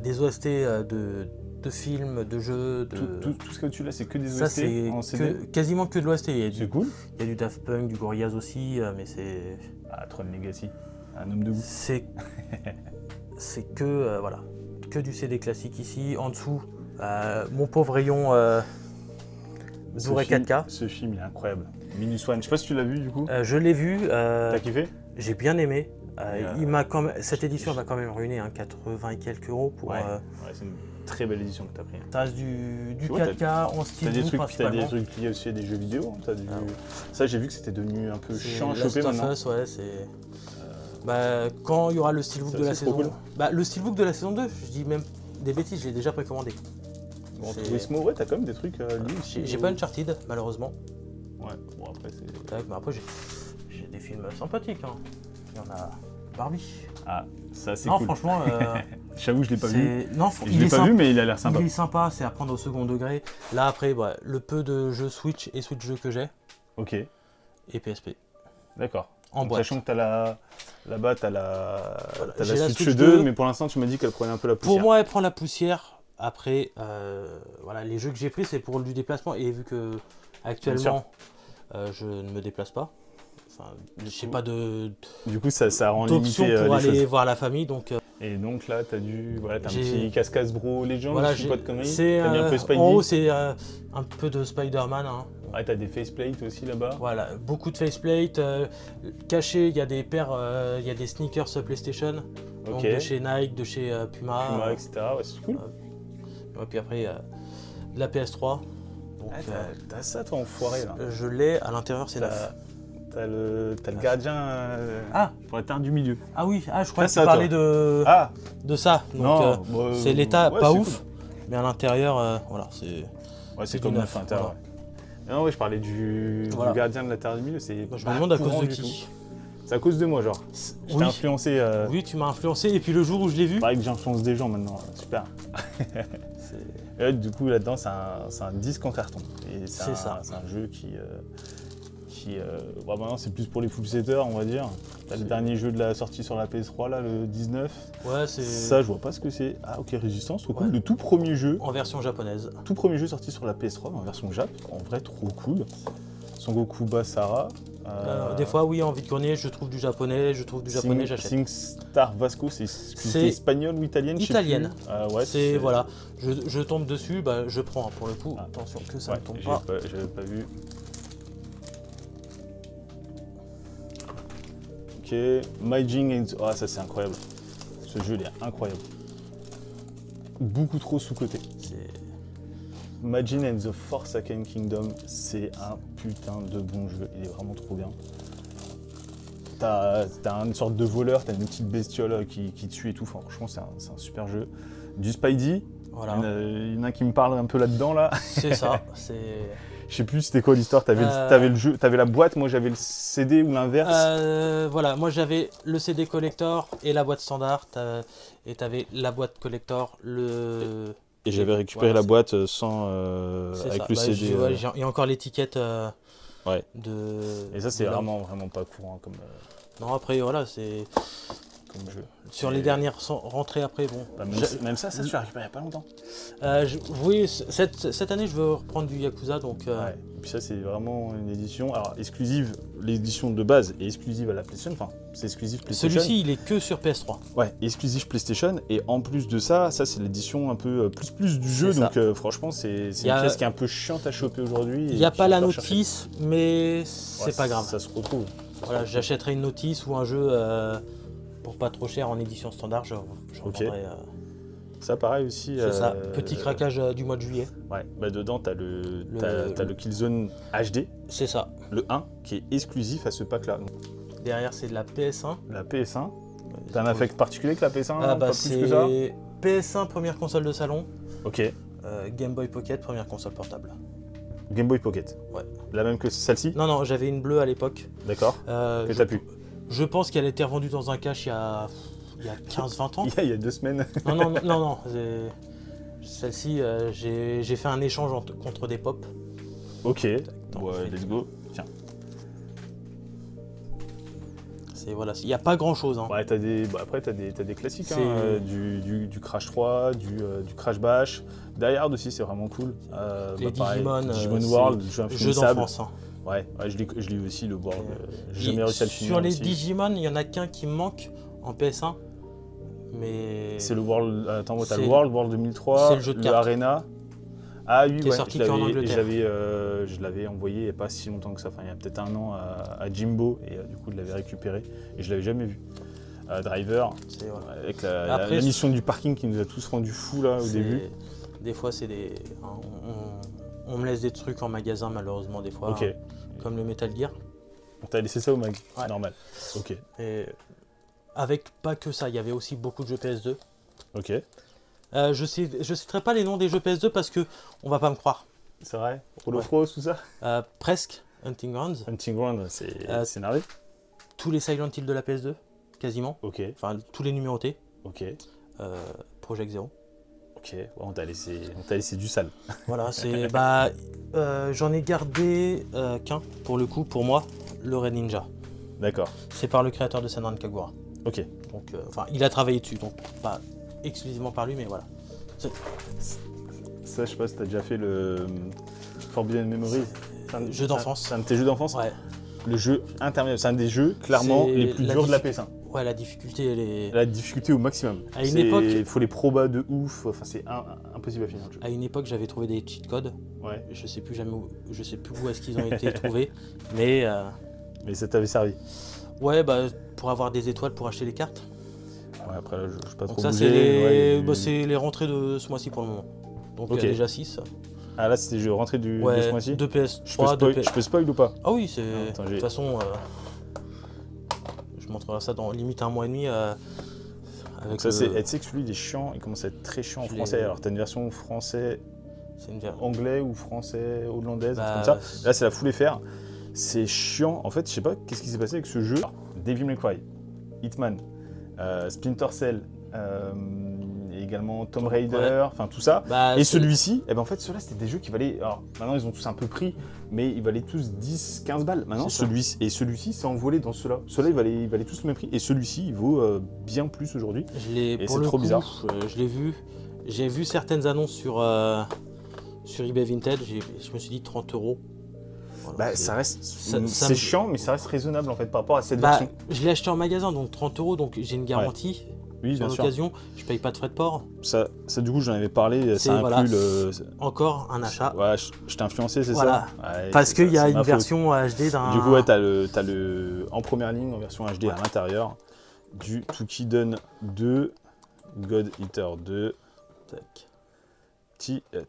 des OST de films, de jeux. Tout ce que tu as, c'est que des Ça, OST c'est en CD. quasiment que de l'OST. C'est cool. Il y a du Daft Punk, du Gorillaz aussi, mais c'est. Ah, Tron Legacy, un homme de goût. C'est que voilà, que du CD classique ici. En dessous, mon pauvre rayon Blu-ray 4K. Ce film il est incroyable. Minus One, je sais pas si tu l'as vu du coup. Je l'ai vu. T'as kiffé? J'ai bien aimé. Cette édition m'a quand même ruiné 80 et quelques euros pour. Ouais, c'est une très belle édition que t'as pris. Ça reste du vois, 4K en style T'as principalement. des trucs liés aussi à des jeux vidéo. Ça, j'ai vu que c'était devenu un peu chiant à choper maintenant. Last of Us, ouais, c'est. Quand il y aura le steelbook de la saison. Cool. Le steelbook de la saison 2, je dis même des bêtises, je l'ai déjà précommandé. Bon, Turismo, ouais, t'as quand même des trucs liés aussi. J'ai pas Uncharted, malheureusement. Ouais, bon après c'est. Mais après j'ai des films sympathiques. Hein. Il y en a Barbie. Ah, ça c'est non, cool. Franchement. J'avoue, je l'ai pas vu. Non, je l'ai pas vu, mais il a l'air sympa. Il est sympa, c'est à prendre au second degré. Là après, le peu de jeux Switch et Switch jeux que j'ai. Ok. Et PSP. D'accord. En boîte. Sachant que t'as là-bas, t'as la Switch 2, 2, mais pour l'instant, tu m'as dit qu'elle prenait un peu la poussière. Pour moi, elle prend la poussière. Après, voilà, les jeux que j'ai pris, c'est pour du déplacement. Et vu que actuellement, je ne me déplace pas, enfin, j'ai pas de. Du coup, ça rend limité pour les aller choses. voir la famille. Donc, et donc là, t'as un petit Cascas Bro Legends, voilà, je sais pas de conneries. T'as mis un peu Spidey. En haut, c'est un peu de Spider-Man. Hein. Ouais, t'as des faceplates aussi là-bas. Voilà, beaucoup de faceplate. Cachés, il y a des paires, il y a des sneakers PlayStation. Donc de chez Nike, de chez Puma. Puma, etc. Ouais, c'est cool. Et puis après, de la PS3. Donc, t'as ça, toi, enfoiré là. Je l'ai, à l'intérieur, c'est T'as le gardien pour la terre du milieu. Ah oui, je croyais que tu parlais de ça. Donc c'est l'état pas ouf, mais à l'intérieur, voilà, c'est. Ouais, c'est comme neuf à l'intérieur. Non, ouais, je parlais du gardien de la terre du milieu. Je me demande à cause de qui. C'est à cause de moi, genre. Je t'ai influencé. Oui, tu m'as influencé, et puis le jour où je l'ai vu. Pareil que j'influence des gens maintenant, super. Et là, du coup, là-dedans, c'est un disque en carton. Et c'est un jeu qui maintenant, c'est plus pour les full setters, on va dire. T'as le dernier jeu de la sortie sur la PS3, là, le 19. Ouais, c'est. Ça, je vois pas ce que c'est. Ah, ok, Résistance, trop cool. Le tout premier jeu. En version japonaise. Tout premier jeu sorti sur la PS3, en version Jap. En vrai, trop cool. Son Goku Basara. Des fois, oui, en vide-grenier, je trouve du japonais, j'achète. SingStar Vasco, c'est espagnol ou italienne? Italienne. Ouais, c'est voilà. Je tombe dessus, je prends pour le coup. Attention que ça ne tombe pas. J'avais pas vu. Ok, Majin and... Ah, ça c'est incroyable. Ce jeu il est incroyable. Beaucoup trop sous-coté. Majin and the Forsaken Kingdom, c'est un putain de bon jeu. Il est vraiment trop bien. t'as une sorte de voleur, t'as une petite bestiole qui tue et tout. Enfin, franchement, c'est un super jeu. Du Spidey, Voilà. il y en a qui me parlent un peu là-dedans, là. C'est ça, c'est... Je sais plus c'était quoi l'histoire, t'avais le jeu, t'avais la boîte, moi j'avais le CD ou l'inverse. Voilà, moi j'avais le CD collector et la boîte standard, et t'avais la boîte collector, Et j'avais récupéré la boîte sans avec ça. le CD. Il y a encore l'étiquette Ouais. de... Et ça c'est vraiment pas courant comme Non, après voilà, c'est... jeu. Sur les dernières rentrées après, bon... Bah, même ça, tu l'as récupéré il y a pas longtemps. Oui, cette année je veux reprendre du Yakuza, donc... Ouais. Et puis ça c'est vraiment une édition, alors exclusive, l'édition de base est exclusive à la PlayStation, enfin c'est exclusif PlayStation. Celui-ci il est que sur PS3. Ouais, exclusif PlayStation, et en plus de ça c'est l'édition un peu plus du jeu, donc franchement c'est une pièce qui est un peu chiante à choper aujourd'hui. Il n'y a pas la notice, mais c'est pas grave. Ça se retrouve. Voilà, j'achèterai une notice ou un jeu pour pas trop cher en édition standard, je reprendrai... Ça pareil aussi. C'est ça, petit craquage du mois de juillet. Ouais, bah dedans t'as le Killzone HD. C'est ça. Le 1 qui est exclusif à ce pack là. Derrière c'est de la PS1. La PS1. T'as un affect particulier avec la PS1 bah, pas plus que ça. PS1 première console de salon. Ok. Game Boy Pocket première console portable. Game Boy Pocket. Ouais. La même que celle-ci. Non, j'avais une bleue à l'époque. D'accord. Que t'as pu. Je pense qu'elle a été revendue dans un cache il y a 15-20 ans. Il y a 2 semaines. Non. Celle-ci, j'ai fait un échange contre des pop. Ok. Attends, Let's go. Tiens. Voilà, il n'y a pas grand-chose. Hein. Ouais, après t'as des classiques. Hein, du Crash 3, du Crash Bash. Die Hard aussi, c'est vraiment cool. Les pareil, Digimon World, jeu d'enfance. Hein. Ouais, je l'ai eu aussi, le World. J'ai jamais réussi à le finir. Sur les aussi. Digimon, il y en a qu'un qui me manque en PS1. Mais... C'est le World. Attends, t'as le World 2003, c'est le jeu de cartes. Arena. Ah oui, qui est sorti qu'en Angleterre. Je l'avais envoyé il n'y a pas si longtemps que ça, enfin il y a peut-être un an à Jimbo, et du coup je l'avais récupéré et je l'avais jamais vu. Driver, voilà. avec la mission du parking qui nous a tous rendu fous là au début. Des fois c'est des... On me laisse des trucs en magasin malheureusement des fois, comme le Metal Gear. On t'a laissé ça au mag, ouais. Normal. Ok. Et avec pas que ça, il y avait aussi beaucoup de jeux PS2. Ok. Je citerai pas les noms des jeux PS2 parce que on va pas me croire. C'est vrai. Holofros, tout ça. Presque. Hunting Grounds. Hunting Grounds, c'est scénario. Tous les Silent Hill de la PS2, quasiment. Ok. Enfin, tous les numérotés. Ok. Project Zero. Ok. Ouais, on t'a laissé du sale. Voilà, c'est j'en ai gardé qu'un pour le coup pour moi, le Red Ninja. D'accord. C'est par le créateur de Senran Kagura. Ok. Donc, enfin, il a travaillé dessus, donc pas exclusivement par lui, mais voilà. Ça, je sais pas si t'as déjà fait le Forbidden Memories. Jeu d'enfance. C'est un de tes jeux d'enfance. Ouais. Le jeu interminable. C'est un des jeux clairement les plus durs de la PS1. Ouais, la difficulté, elle est... La difficulté au maximum. À une époque... Il faut les probas de ouf. Enfin, c'est impossible à finir le jeu. À une époque, j'avais trouvé des cheat codes. Ouais. Je sais plus où est-ce qu'ils ont été trouvés. Mais... Mais ça t'avait servi. Ouais, bah, pour avoir des étoiles pour acheter les cartes. Ouais, après là, je sais pas donc trop ça, bouger. c'est les rentrées de ce mois-ci pour le moment. Donc il y a déjà 6. Ah là, c'était les rentrées de ce mois-ci. De PS3, je peux spoil ou pas? Ah oui, c'est... De toute façon, je montrerai ça dans limite un mois et demi. Avec ça, tu sais que celui, il est chiant, il commence à être très chiant en français. Alors, t'as une version français, anglais ou français hollandaise, comme ça. Là, c'est la full FR. C'est chiant. En fait, je sais pas qu'est-ce qui s'est passé avec ce jeu. Devil May Cry, Hitman, Splinter Cell, et également Tomb Raider, enfin tout ça. Et celui-ci, en fait, ceux-là, c'était des jeux qui valaient. Alors, maintenant, ils ont tous un peu pris, mais ils valaient tous 10-15 balles. Maintenant, celui-ci s'est envolé dans ceux-là. Ceux-là, ils valaient tous le même prix. Et celui-ci, il vaut bien plus aujourd'hui. Et c'est trop bizarre. Je l'ai vu. J'ai vu certaines annonces sur eBay Vintage. Je me suis dit 30 €. Voilà, ça reste, c'est chiant, mais ça reste raisonnable en fait par rapport à cette version. Je l'ai acheté en magasin, donc 30 €, donc j'ai une garantie. Oui, sur l'occasion, je paye pas de frais de port. Ça du coup, j'en avais parlé, ça inclut le... Encore un achat. Ouais, je t'ai influencé, c'est ça ouais, parce qu'il y a une version HD d'un... Du coup, ouais, t'as le en première ligne, en version HD à l'intérieur, du Toukiden 2, God Eater 2,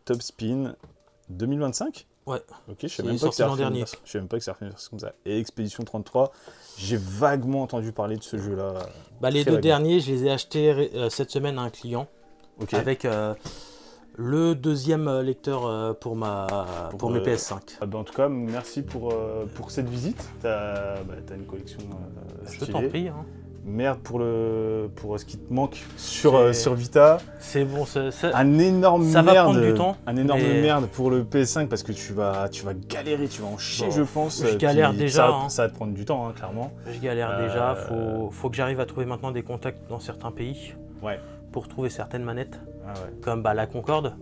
Top Spin 2025. Ouais. Ok, je sais Il même est pas que sorti ça l'an dernier. Je sais même pas que ça refait une version comme ça. Et Expedition 33, j'ai vaguement entendu parler de ce jeu-là. Bah, les Très deux vaguement. derniers, je les ai achetés cette semaine à un client. Ok. Avec le deuxième lecteur pour mes PS5. Ah bah en tout cas, merci pour cette visite. T'as une collection Je stylée. t'en prie. Hein. Merde pour ce qui te manque sur Vita. C'est bon, Un énorme ça va merde. prendre du temps, Un énorme mais- merde pour le PS5 parce que tu vas galérer, tu vas en chier, Bon, je pense. je galère Puis déjà, Ça, hein. ça va te prendre du temps, hein, clairement. je galère déjà. Faut que j'arrive à trouver maintenant des contacts dans certains pays Ouais. pour trouver certaines manettes, Ah ouais. comme la Concorde.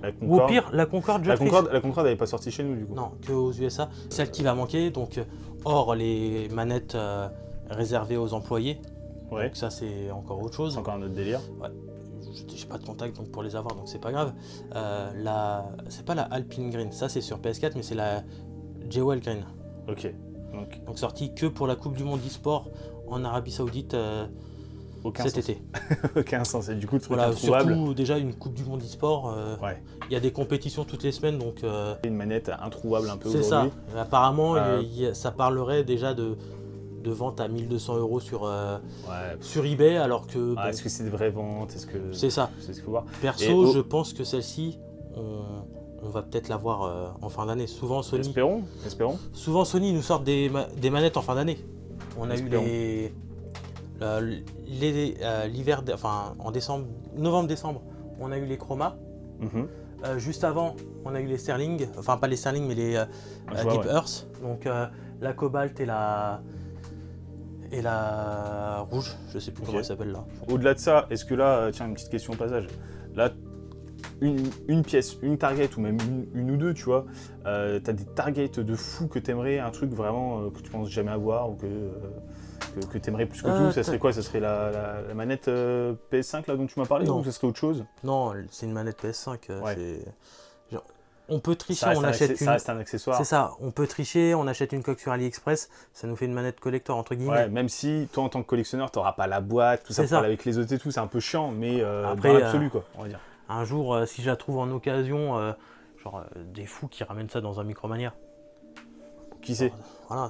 La Ou au Concorde. pire, la Concorde, je La triche. Concorde, elle n'est pas sortie chez nous du coup. Non, que aux USA. Celle qui va manquer, donc hors les manettes réservées aux employés. Ouais. Donc ça, c'est encore autre chose. C'est encore un autre délire. Ouais. J'ai pas de contact donc pour les avoir, donc c'est pas grave. C'est pas la Alpine Green, ça c'est sur PS4, mais c'est la Jewel Green. Ok. Donc sortie que pour la Coupe du Monde e-sport en Arabie Saoudite Aucun cet sens. été. Aucun sens. Et du coup, le truc Voilà, introuvable. surtout déjà une Coupe du Monde e-sport. Ouais. Il y a des compétitions toutes les semaines, donc Une manette introuvable un peu c'est ça. aujourd'hui. Apparemment, Euh, ça parlerait déjà de vente à 1200 € Ouais. sur eBay, alors que bon, Est-ce que c'est des vraies ventes? Est-ce que c'est ça. c'est ce qu'il faut voir? Perso, Et je pense que celle-ci, on va peut-être la voir en fin d'année. Souvent Sony nous sortent des manettes en fin d'année. On a Espérons. eu l'hiver, enfin en décembre, novembre-décembre, on a eu les Chroma. Mhm. Juste avant, on a eu les Sterling, enfin pas les Sterling, mais les Je vois, Deep ouais. Earth. Donc la Cobalt et la rouge, je sais plus comment Ok. elle s'appelle là. Au-delà de ça, est-ce que là, tiens, une petite question au passage. Là, une pièce, une target ou même une ou deux, tu vois, t'as des targets de fou que t'aimerais, un truc vraiment que tu penses jamais avoir ou que t'aimerais plus que tout. Ça serait quoi? Ça serait la manette PS5 là dont tu m'as parlé Non. ou ça serait autre chose? Non, c'est une manette PS5. Ouais. Genre, on peut tricher, Ça reste on achète ça reste un accessoire. C'est ça, on peut tricher, on achète une coque sur AliExpress, ça nous fait une manette collector entre guillemets. Ouais, même si toi en tant que collectionneur, t'auras pas la boîte, tout ça, C'est pour ça. aller avec les autres et tout, c'est un peu chiant, mais Après, dans l'absolu quoi, on va dire. Un jour, si je la trouve en occasion, des fous qui ramènent ça dans un Micromania. Qui sait? Voilà,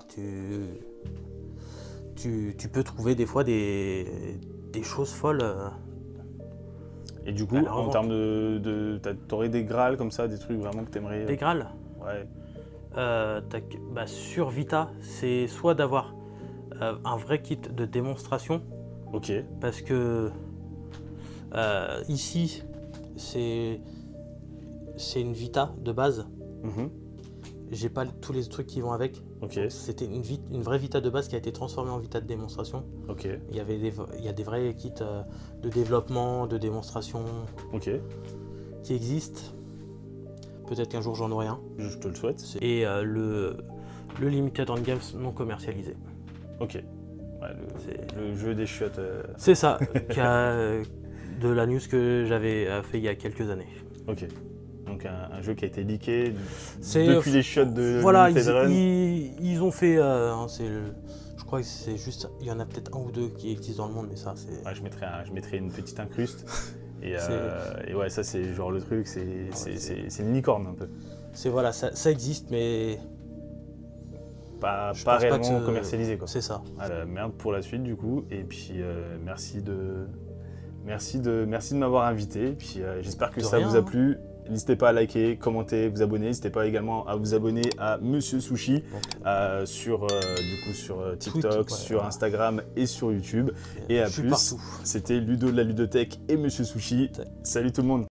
tu peux trouver des fois des choses folles. Et du coup, à la en revente. termes t'aurais des Graals comme ça, des trucs vraiment que t'aimerais. Des Graals. Ouais. Sur Vita, c'est soit d'avoir un vrai kit de démonstration, Ok. parce que ici, c'est une Vita de base. Mhm. J'ai pas tous les trucs qui vont avec. Ok. C'était une vraie Vita de base qui a été transformée en Vita de démonstration. Ok. Il y a des vrais kits de développement, de démonstration Ok. qui existent. Peut-être qu'un jour j'en aurai un. Je te le souhaite. Et le Limited Run Games non commercialisé. Ok. Ouais, C'est- le jeu des chiottes. C'est ça, de la news que j'avais fait il y a quelques années. Ok. Donc un jeu qui a été leaké C'est- depuis les chiottes de Voilà, Limited Run. ils ont fait. Je crois que c'est juste. Il y en a peut-être un ou deux qui existent dans le monde, mais ça, c'est. Ouais, je mettrais une petite incruste. Et, C'est- et ouais, ça c'est genre le truc, c'est une licorne un peu. C'est voilà, ça existe, mais Pas je pense pas réellement que commercialisé quoi. c'est ça. Voilà, merde pour la suite du coup. Et puis merci de m'avoir invité. Et puis j'espère que De ça rien, vous a hein. plu. N'hésitez pas à liker, commenter, vous abonner. N'hésitez pas également à vous abonner à Monsieur Sushi sur TikTok, Tweet, ouais, sur ouais. Instagram et sur YouTube. Et à Je suis plus, partout. c'était Ludo de la Ludothèque et Monsieur Sushi. Salut tout le monde.